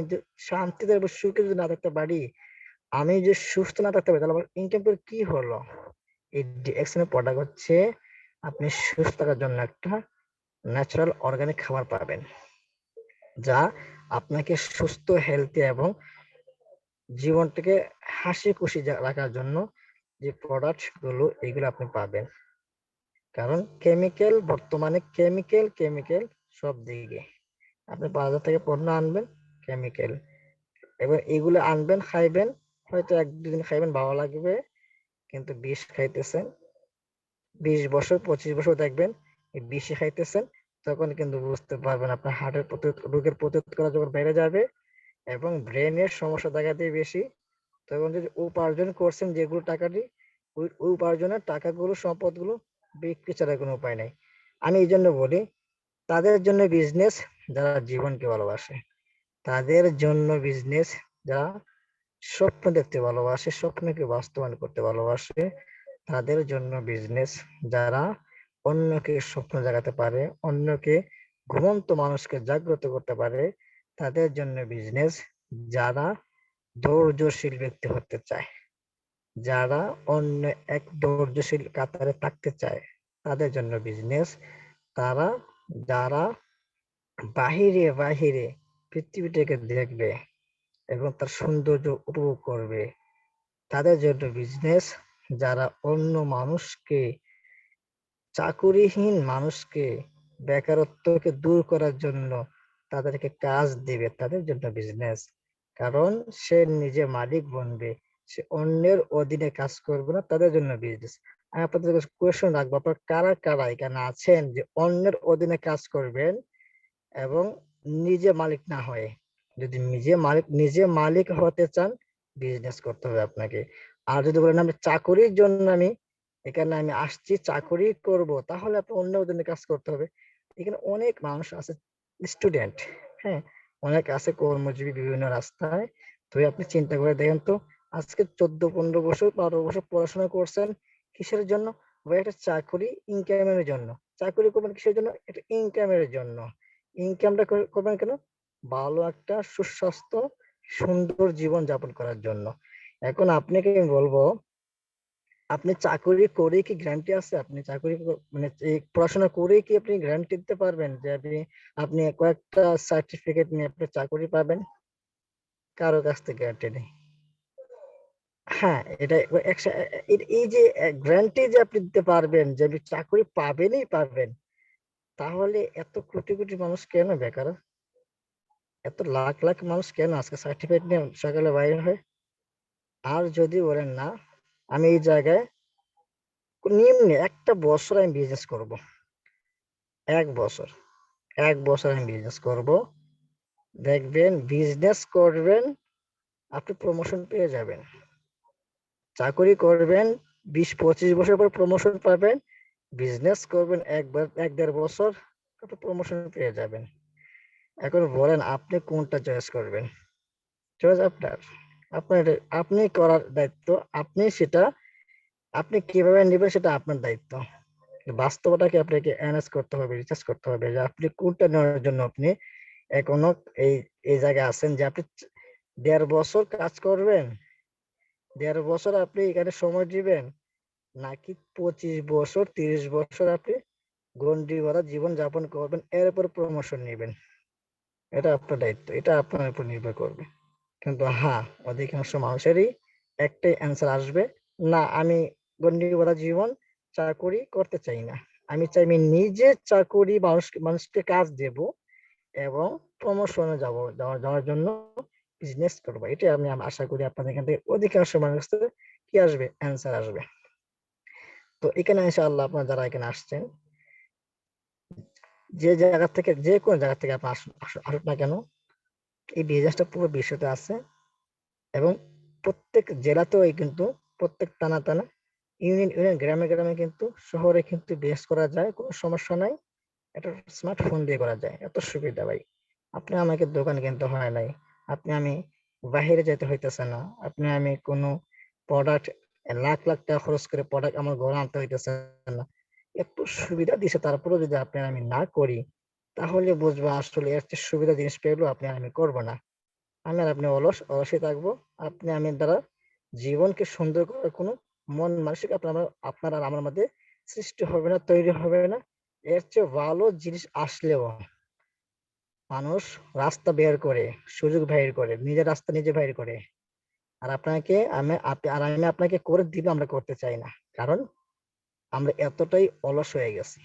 শান্তিতে সুখে যদি না থাকতে পারি, আমি যে সুস্থ না থাকতে পারি, তাহলে আমার ইনকাম করে কি হলো? এই ডিএক্সএন এর প্রোডাক্ট হচ্ছে আপনি সুস্থ থাকার জন্য একটা ন্যাচারাল অর্গানিক খাবার পাবেন, যা আপনাকে সুস্থ, হেলথি এবং জীবনটাকে হাসি খুশি রাখার জন্য যে প্রোডাক্ট গুলো, এগুলো আপনি পাবেন। কারণ কেমিক্যাল, বর্তমানে কেমিক্যাল কেমিক্যাল সব দিকে। আপনি বাজার থেকে পণ্য আনবেন, কেমিক্যাল, এবার এগুলো আনবেন, খাইবেন, হয়তো 1-2 দিন খাইবেন, ভালো লাগবে, কিন্তু বিষ খাইতেছেন। 20 বছর 25 বছর দেখবেন এই বিষই খাইতেছেন, তখন কিন্তু বুঝতে পারবেন আপনার হার্টের রোগের প্রতিরোধ করা যখন বেড়ে যাবে এবং ব্রেনের সমস্যা দেখা দিয়ে বেশি, তখন যদি উপার্জন করছেন যেগুলো টাকা দিয়ে, ওই উপার্জনের টাকাগুলো, সম্পদগুলো বিক্রি ছাড়া কোনো উপায় নাই। আমি এই জন্য বলি, তাদের জন্য বিজনেস যারা জীবনকে ভালোবাসে, তাদের জন্য বিজনেস যারা স্বপ্ন দেখতে ভালোবাসে, স্বপ্নকে বাস্তবায়ন করতে ভালোবাসে, তাদের জন্য বিজনেস যারা অন্যকে স্বপ্ন জাগাতে পারে, অন্যকে, ঘুমন্ত মানুষকে জাগ্রত করতে পারে, তাদের জন্য বিজনেস যারা ধৈর্যশীল ব্যক্তি হতে চায়, যারা অন্য এক ধৈর্যশীল কাতারে থাকতে চায়, তাদের জন্য বিজনেস তারা, যারা বাহিরে বাহিরে পৃথিবীটাকে দেখবে এবং তার সৌন্দর্য উপভোগ করবে, তাদের জন্য বিজনেস যারা অন্য মানুষকে, চাকুরিহীন মানুষকে, বেকারত্বকে দূর করার জন্য তাদেরকে কাজ দিবে, তাদের জন্য বিজনেস। কারণ সে নিজে মালিক বনবে, সে অন্যের অধীনে কাজ করবে না, তাদের জন্য বিজনেস। আমি আপনাদের কাছে কোয়েশ্চেন রাখবো, আপনারা কারা কারা এখানে আছেন যে অন্যের অধীনে কাজ করবেন এবং নিজে মালিক না হয়ে? যদি নিজে মালিক হতে চান, বিজনেস করতে হবে আপনাকে। আর যদি বলেন আমি চাকরির জন্য এখানে আমি আসছি চাকরি করব, তাহলে আপনি অন্য অধীনে কাজ করতে হবে। এখানে অনেক মানুষ আছে, স্টুডেন্ট, হ্যাঁ, অনেক আছে কর্মজীবী বিভিন্ন রাস্তায়। তো আপনি চিন্তা করে দেখেন তো, আজকে 14-15 বছর 12 বছর পড়াশোনা করছেন কিসের জন্য? ভাই একটা চাকরি, ইনকামের জন্য। চাকরি করবেন কিসের জন্য? এটা ইনকামের জন্য। ইনকামটা করবেন কেন? ভালো একটা সুস্বাস্থ্য সুন্দর জীবন যাপন করার জন্য। এখন আপনাকে আমি বলবো, আপনি চাকরি করে কি গ্যারান্টি আছে? আপনি চাকরি মানে এই পড়াশোনা করে কি আপনি গ্যারান্টি দিতে পারবেন যে আপনি কয়েকটা সার্টিফিকেট নিয়ে আপনি চাকরি পাবেন? কারো কাছ থেকে গ্যারান্টি নেই। হ্যাঁ, এটা এই যে গ্যারান্টি যে আপনি দিতে পারবেন যে আপনি চাকরি পাবেনই পাবেন, তাহলে এত কোটি কোটি মানুষ কেন বেকার? এত লাখ লাখ মানুষ কেন আজকে সার্টিফিকেট নিয়ে সকালে বাইরে হয়? আর যদি বলেন না, আমি এই জায়গায় নিম্নে 1 বছর আমি বিজনেস করব, 1 বছর, 1 বছর আমি বিজনেস করব, দেখবেন বিজনেস করবেন, আপনি প্রমোশন পেয়ে যাবেন। চাকরি করবেন 20-25 বছর পর প্রমোশন পাবেন, বিজনেস করবেন 1-1.5 বছর, আপনি প্রমোশন পেয়ে যাবেন। এখন বলেন আপনি কোনটা চয়েস করবেন? চয়েস আপনার, আপনার আপনি করার দায়িত্ব। আপনি কিভাবে নেবেন সেটা আপনার দায়িত্ব। বাস্তবতাকে আপনাকে অ্যানালাইজ করতে হবে, রিসার্চ করতে হবে যে আপনি কোনটা নেওয়ার জন্য আপনি এখনো এই এই জায়গায় আছেন যে আপনি 1.5 বছর কাজ করবেন, 1.5 বছর আপনি এখানে সময় দিবেন, নাকি 25 বছর 30 বছর আপনি গন্ডি ভরা জীবন যাপন করবেন, এরপর প্রমোশন নেবেন। এটা আপনার দায়িত্ব, এটা আপনার উপর নির্ভর করবে। কিন্তু হ্যাঁ, অধিকাংশ মানুষেরই একটাই অ্যান্সার আসবে, না আমি গন্ডি ভরা জীবন চাকরি করতে চাই না, আমি চাই আমি নিজে চাকরি মানুষকে কাজ দেব এবং প্রমোশনে যাওয়ার জন্য বিজনেস করবো। এটা আমি আশা করি আপনাদের এখান থেকে অধিকাংশ মানুষের কি আসবে, অ্যান্সার আসবে। তো এখানে ইনশাআল্লাহ আপনারা যারা এখানে আসছেন, যে জায়গা থেকে যে কোনো জায়গা থেকে আপনি আসুক না কেন, এই বিজনেসটা পুরো বিশ্বতে আছে এবং প্রত্যেক জেলাতেও কিন্তু প্রত্যেক টানা টানা ইউনিয়ন ইউনিয়ন গ্রামে গ্রামে কিন্তু শহরে কিন্তু বিজনেস করা যায়, কোনো সমস্যা নাই। এটা স্মার্টফোন দিয়ে করা যায়, এত সুবিধা ভাই। আপনি আমাকে দোকান কিনতে হয় নাই, আমি বাহিরে যেতে হইতেছে না, আমি কোনো প্রোডাক্ট লাখ লাখ টাকা খরচ করে প্রোডাক্ট আমার ঘরে আনতে হইতেছে না। এত সুবিধা দিছে, তারপরে যদি আমি না করি, তাহলে বুঝবো আসলে এর চেয়ে সুবিধা জিনিস পেলেও আমি করবো না। আপনি অলসই থাকবো। আমি দ্বারা জীবনকে সুন্দর করার কোনো মন মানসিক আপনার আর আমার মধ্যে সৃষ্টি হবে না, তৈরি হবে না। এর চেয়ে ভালো জিনিস আসলেও মানুষ রাস্তা বের করে, সুযোগ বের করে, নিজের রাস্তা নিজে বের করে। আর আমি আপনাকে করে দিলে আমরা করতে চাই না। কারণ আমরা এতটাই অলস হয়ে গেছি।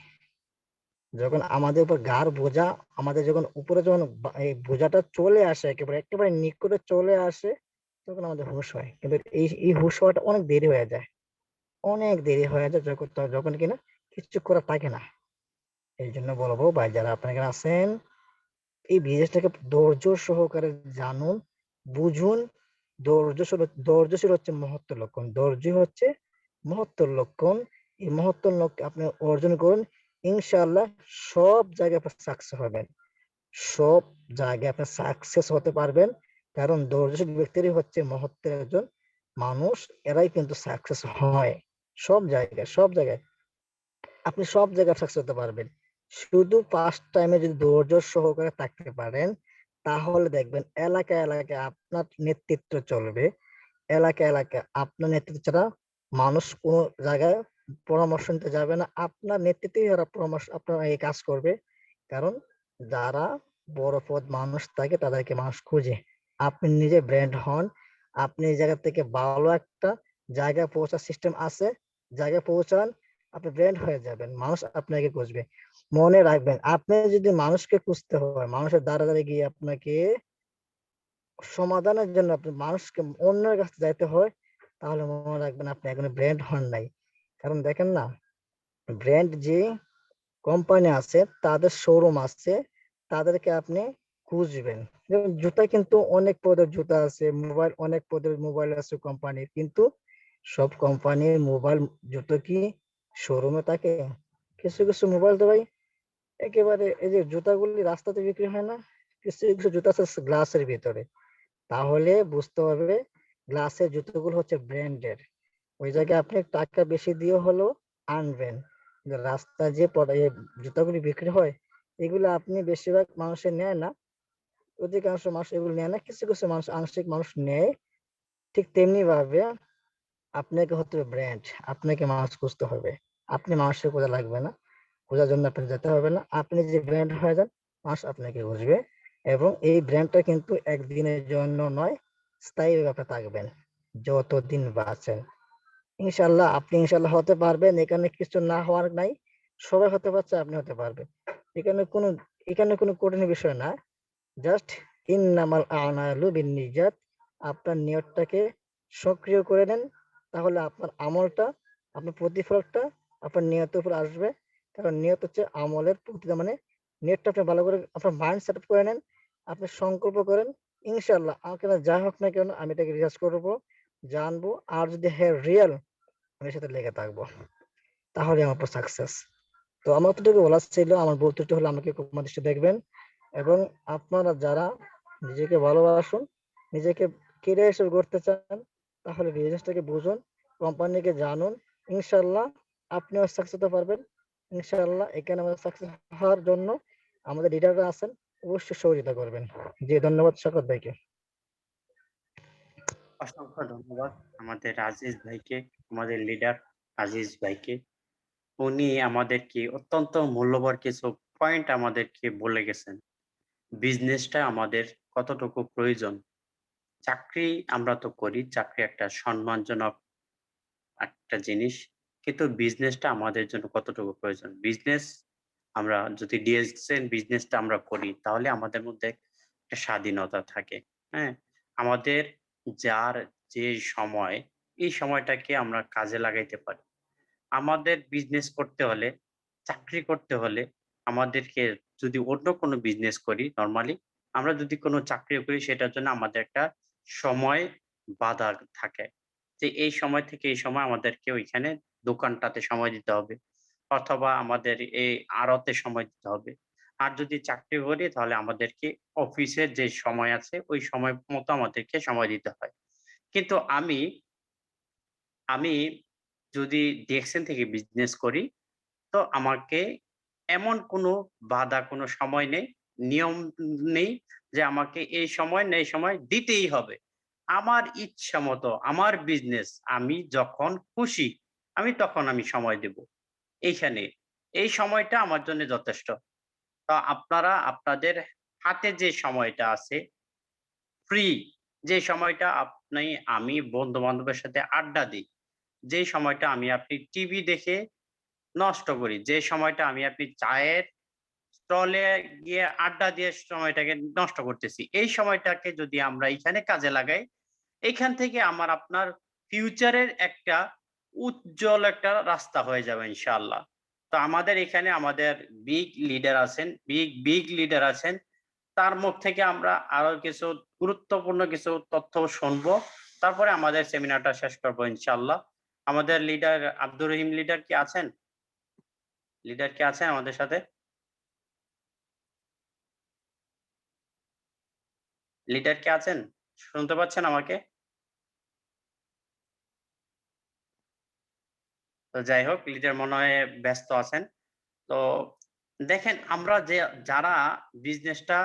যখন আমাদের উপর ঘাড় বোঝা, আমাদের যখন উপরে যখন এই বোঝাটা চলে আসে, একেবারে নিকটে চলে আসে, তখন আমাদের হুঁশ হয়। কিন্তু এই হুঁশ হওয়াটা অনেক দেরি হয়ে যায়, অনেক দেরি হয়ে যায় যখন কিনা কিছু করা থাকে না। এই জন্য বলবো ভাই, যারা আপনারা এখানে আছেন, এই বিজনেসটাকে ধৈর্য সহকারে জানুন, বুঝুন। ধৈর্যশীল হচ্ছে মহত্বের লক্ষণ, ধৈর্য হচ্ছে মহত্বের লক্ষণ। এই মহত্বের লক্ষ্য আপনি অর্জন করুন, ইনশাআল্লাহ সব জায়গায় আপনি সাকসেস হবেন, সব জায়গায় আপনি সাকসেস হতে পারবেন। কারণ ধৈর্যশীল ব্যক্তিরই হচ্ছে মহত্বের একজন মানুষ, এরাই কিন্তু সাকসেস হয় সব জায়গায় আপনি সব জায়গায় সাকসেস হতে পারবেন। শুধু ফার্স্ট টাইমে যদি ধৈর্য সহকারে থাকতে পারেন, তাহলে দেখবেন এলাকা এলাকায় আপনার নেতৃত্ব চলবে, এলাকা এলাকায় আপনার নেতৃত্ব ছাড়া মানুষ কোনো জায়গায় পরামর্শ নিতে যাবে না, আপনার নেতৃত্বেই ওরা পরামর্শ আপনার এই কাজ করবে। কারণ যারা বড় পদ মানুষ থাকে তাদেরকে মানুষ খুঁজে। আপনি নিজে ব্র্যান্ড হন, আপনি এই জায়গা থেকে ভালো একটা জায়গায় পৌঁছার সিস্টেম আছে, জায়গায় পৌঁছান, আপনি ব্র্যান্ড হয়ে যাবেন, মানুষ আপনাকে খুঁজবে। মনে রাখবেন, আপনি যদি মানুষকে খুঁজতে হয়, মানুষের দ্বারা দ্বারা গিয়ে আপনাকে সমাধানের জন্য আপনি মানুষকে অন্যের কাছে যাইতে হয়, তাহলে মনে রাখবেন আপনি এখনো ব্র্যান্ড হন নাই। কারণ দেখেন না, ব্র্যান্ড যে কোম্পানি আছে তাদের শোরুম আছে, তাদেরকে আপনি খুঁজবেন। যেমন জুতা কিন্তু অনেক পদের জুতা আছে, মোবাইল অনেক পদের মোবাইল আছে কোম্পানির, কিন্তু সব কোম্পানির মোবাইল জুতো কি শোরুমে থাকে? কিছু কিছু মোবাইল তো ভাই একেবারে এই যে জুতাগুলি রাস্তাতে বিক্রি হয় না, কিছু কিছু জুতা আছে গ্লাসের ভিতরে, তাহলে বুঝতে হবে গ্লাসের জুতোগুলো হচ্ছে ব্র্যান্ডের। ওই জায়গায় আপনি টাকা বেশি দিয়ে হলেও আনবেন। যে রাস্তায় যে জুতাগুলি বিক্রি হয়, এগুলো আপনি বেশিরভাগ মানুষের নেয় না, অধিকাংশ মানুষ এগুলো নেয় না, কিছু কিছু মানুষ আংশিক মানুষ নেয়। ঠিক তেমনি ভাবে আপনাকে হতে হবে ব্র্যান্ড, আপনাকে মানুষ খুঁজতে হবে। আপনি মানুষের খোঁজা লাগবে না, খোঁজার জন্য আপনি যেতে হবে না, আপনি যে ব্র্যান্ড হয়ে যান মানুষ আপনাকে বুঝবে। এবং এই ব্র্যান্ডটা কিন্তু একদিনের জন্য নয়, স্থায়ীভাবে আপনি থাকবেন যতদিন বাঁচেন। ইনশাল্লাহ আপনি ইনশাল্লাহ হতে পারবেন, এখানে কিছু না হওয়ার নাই, সবাই হতে পারছে, আপনি হতে পারবেন। এখানে কোনো কঠিন বিষয় না, জাস্ট ইন্নামাল আমালু বিন্নিয়াত, আপনার নিয়তটাকে সক্রিয় করে নেন, তাহলে আপনার আমলটা, আপনার প্রতিফলটা আপনার নিয়তের উপর আসবে। কারণ নিয়ত হচ্ছে আমলের প্রতিটা, মানে নিয়তটা আপনি ভালো করে আপনার মাইন্ড সেট আপ করে নেন, আপনি সংকল্প করেন ইনশাল্লাহ আমাকে যা হোক না কেন আমি এটাকে রিসার্চ করবো, জানবো, আর যদি হ্যাঁ রিয়েল আমি এর সাথে লেগে থাকবো, তাহলে আমার সাকসেস। তো আমার অতটুকু বলার ছিল, আমার বলতে হলে আমাকে ক্ষমা দৃষ্টি দেখবেন। এবং আপনারা যারা নিজেকে ভালোবাসুন, নিজেকে কেরিয়ার হিসেবে গড়তে চান, তাহলে বিজনেসটাকে বুঝুন, কোম্পানিকে জানুন, ইনশাল্লাহ আপনিও সাকসেস হতে পারবেন। ইনশাল্লাহ এখানে আমাদের সাকসেস হওয়ার জন্য আমাদের লিডাররা আছেন, অবশ্যই সহযোগিতা করবেন। জি ধন্যবাদ শকত ভাইকে। অসংখ্য ধন্যবাদ আমাদের আজিজ ভাইকে, আমাদের লিডার আজিজ ভাইকে। উনি আমাদেরকে অত্যন্ত মূল্যবান কিছু পয়েন্ট আমাদেরকে বলে গেছেন। বিজনেসটা আমাদের কতটুকু প্রয়োজন। চাকরি আমরা তো করি, চাকরি একটা সম্মানজনক একটা জিনিস। কিন্তু বিজনেসটা আমাদের জন্য কতটুকু প্রয়োজন। বিজনেস আমরা যদি ডিএসএন বিজনেসটা আমরা করি, তাহলে আমাদের মধ্যে একটা স্বাধীনতা থাকে। হ্যাঁ? আমাদের যার যে সময়, এই সময়টাকে আমরা কাজে লাগাইতে পারি। আমাদের বিজনেস করতে হলে, চাকরি করতে হলে আমাদেরকে, যদি অন্য কোনো বিজনেস করি নরমালি, আমরা যদি কোনো চাকরিও করি সেটার জন্য আমাদের একটা সময় বাঁধা থাকে। যে এই সময় থেকে এই সময় আমাদেরকে ওইখানে দোকানটাতে সময় দিতে হবে। অথবা আমাদের এই আড়তে সময় দিতে হবে। আর যদি চাকরি করি তাহলে আমাদেরকে অফিসের যে সময় আছে ওই সময় মতো আমাদেরকে সময় দিতে হয়। কিন্তু আমি যদি ডিএক্সএন থেকে বিজনেস করি, তো আমাকে এমন কোনো বাধা, কোনো সময় নেই, নিয়ম নেই যে আমাকে এই সময় না এই সময় দিতেই হবে। আমার ইচ্ছামতো আমার বিজনেস আমি যখন খুশি আমি সময় দেব। এইখানে এই সময়টা আমার জন্য যথেষ্ট। তো আপনারা আপনাদের হাতে যে সময়টা আছে ফ্রি, যে সময়টা আমি বন্ধু-বান্ধবের সাথে আড্ডা দিই, যে সময়টা আমি আপনি টিভি দেখে নষ্ট করি, যে সময়টা আমি আপনি চায়ের স্টলে গিয়ে আড্ডা দিয়ে সময়টাকে নষ্ট করতেছি। এই সময়টাকে যদি আমরা এইখানে কাজে লাগাই, এইখান থেকে আমার আপনার ফিউচারের একটা উজ্জ্বল একটা রাস্তা হয়ে যাবে ইনশাআল্লাহ। তো আমাদের এখানে আমাদের বিগ লিডার আছেন। তার মুখ থেকে আমরা আরো কিছু গুরুত্বপূর্ণ কিছু তথ্য শুনবো। তারপরে আমাদের সেমিনারটা শেষ করব ইনশাআল্লাহ। আমাদের লিডার আব্দুর রহিম লিডার কি আছেন? লিডার কি আছেন আমাদের সাথে? লিডার কে আছেন? শুনতে পাচ্ছেন আমাকে? তো যাই হোক লিডার মনে হয় ব্যস্ত আছেন। তো দেখেন আমরা যারা বিজনেসটা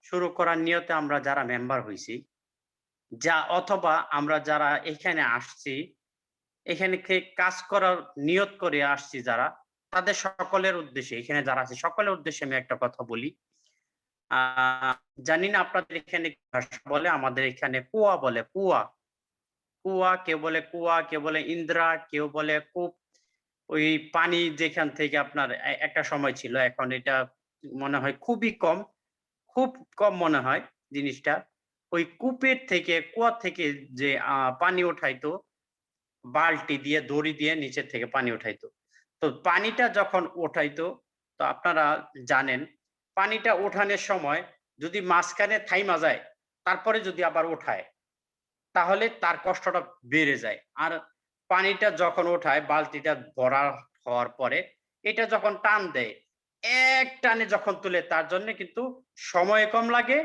শুরু করার নিয়তে আমরা যারা মেম্বার হইছি, অথবা আমরা যারা এখানে আসছি, এখানে কাজ করার নিয়ত করে আসছি যারা, তাদের সকলের উদ্দেশ্যে, এখানে যারা আছে সকলের উদ্দেশ্যে আমি একটা কথা বলি। আ জানি না আপনাদের এখানে কি ভাষা বলে, আমাদের এখানে পুয়া বলে, পুয়া। কুয়া, কেউ বলে কুয়া, কেউ বলে ইন্দ্রা, কেউ বলে কূপ। ওই পানি যেখান থেকে আপনার একটা সময় ছিল, এখন এটা মনে হয় খুবই কম, খুব কম মনে হয় জিনিসটা। ওই কূপের থেকে কুয়া থেকে যে পানি উঠাইতো বালতি দিয়ে দড়ি দিয়ে নিচের থেকে পানি উঠাইতো। তো পানিটা যখন উঠাইতো তো আপনারা জানেন পানিটা ওঠানোর সময় যদি মাঝখানে থাইমা যায় তারপরে যদি আবার ওঠায় তাহলে তার কষ্টটা বেড়ে যায়। আর পানিটা যখন ওঠায় বালতিটা ভরা হওয়ার পরে এটা যখন টান দেয়, এক টানে যখন তুলে তার জন্য কিন্তু সময় কম লাগে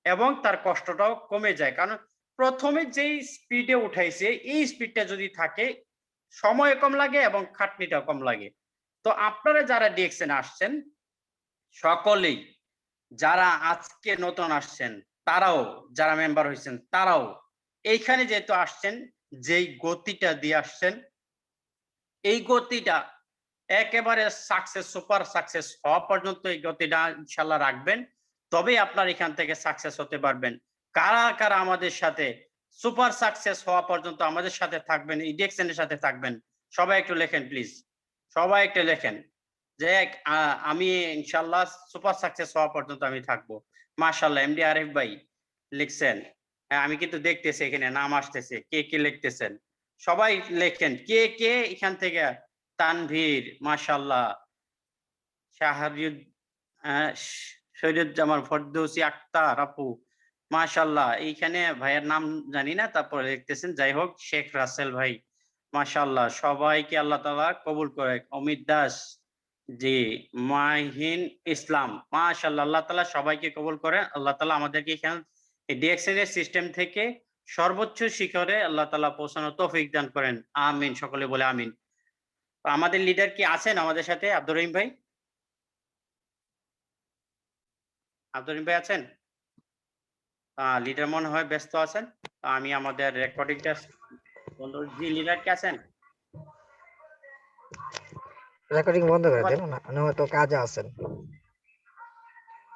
এবং তার কষ্টটাও কমে যায়। কারণ ১ম এ যেই স্পিডে উঠাইছে এই স্পিডটা যদি থাকে সময় কম লাগে এবং খাটনিটাও কম লাগে। তো আপনারা যারা ডিএক্সএন আসছেন সকলেই যারা আজকে নতুন আসছেন তারাও যারা মেম্বার হইছেন তারাও এইখানে যেহেতু আসছেন যেই গতিটা দিয়ে আসছেন এই গতিটা একেবারে সাকসেস সুপার সাকসেস হওয়া পর্যন্ত এই গতিটা ইনশাআল্লাহ রাখবেন তবেই আপনার এখান থেকে সাকসেস হতে পারবেন। কারা কারা আমাদের সাথে সুপার সাকসেস হওয়া পর্যন্ত আমাদের সাথে থাকবেন এই ডিএক্সএন এর সাথে থাকবেন সবাই একটু লেখেন প্লিজ, সবাই একটু লেখেন যে আমি ইনশাআল্লাহ সুপার সাকসেস হওয়া পর্যন্ত আমি থাকবো। মাশাআল্লাহ এমডি আরিফ ভাই লিখছেন। হ্যাঁ, আমি কিন্তু দেখতেছি এখানে নাম আসতেছে কে কে লিখতেছেন সবাই লেখেন কে কে এখান থেকে। তানভীর মাশাআল্লাহ, শাহরিউদ শরীয়ুজ্জামান, ফরদৌসি আক্তার আপু মাশাআল্লাহ, এইখানে ভাইয়ের নাম জানি না তারপরে লিখতেছেন। যাই হোক শেখ রাসেল ভাই মাশাআল্লাহ, সবাইকে আল্লাহ তাআলা কবুল করে। অমিত দাস জি, মাহিন ইসলাম মাশাআল্লাহ, আল্লাহ তাআলা সবাইকে কবুল করেন। আল্লাহ তাআলা আমাদেরকে এখানে ডিএক্সএন এর সিস্টেম থেকে সর্বোচ্চ শিখরে আল্লাহ তাআলা পৌঁছানোর তৌফিক দান করেন। আমিন, সকলে বলে আমিন। আমাদের লিডার কি আছেন আমাদের সাথে? আব্দুর রহিম ভাই, আব্দুর রহিম ভাই আছেন? লিডার মনে হয় ব্যস্ত আছেন। আমি আমাদের রেকর্ডিংটা বন্ধু জি লিডার কি আছেন? রেকর্ডিং বন্ধ করে দেন না, উনি হয়তো কাজে আছেন।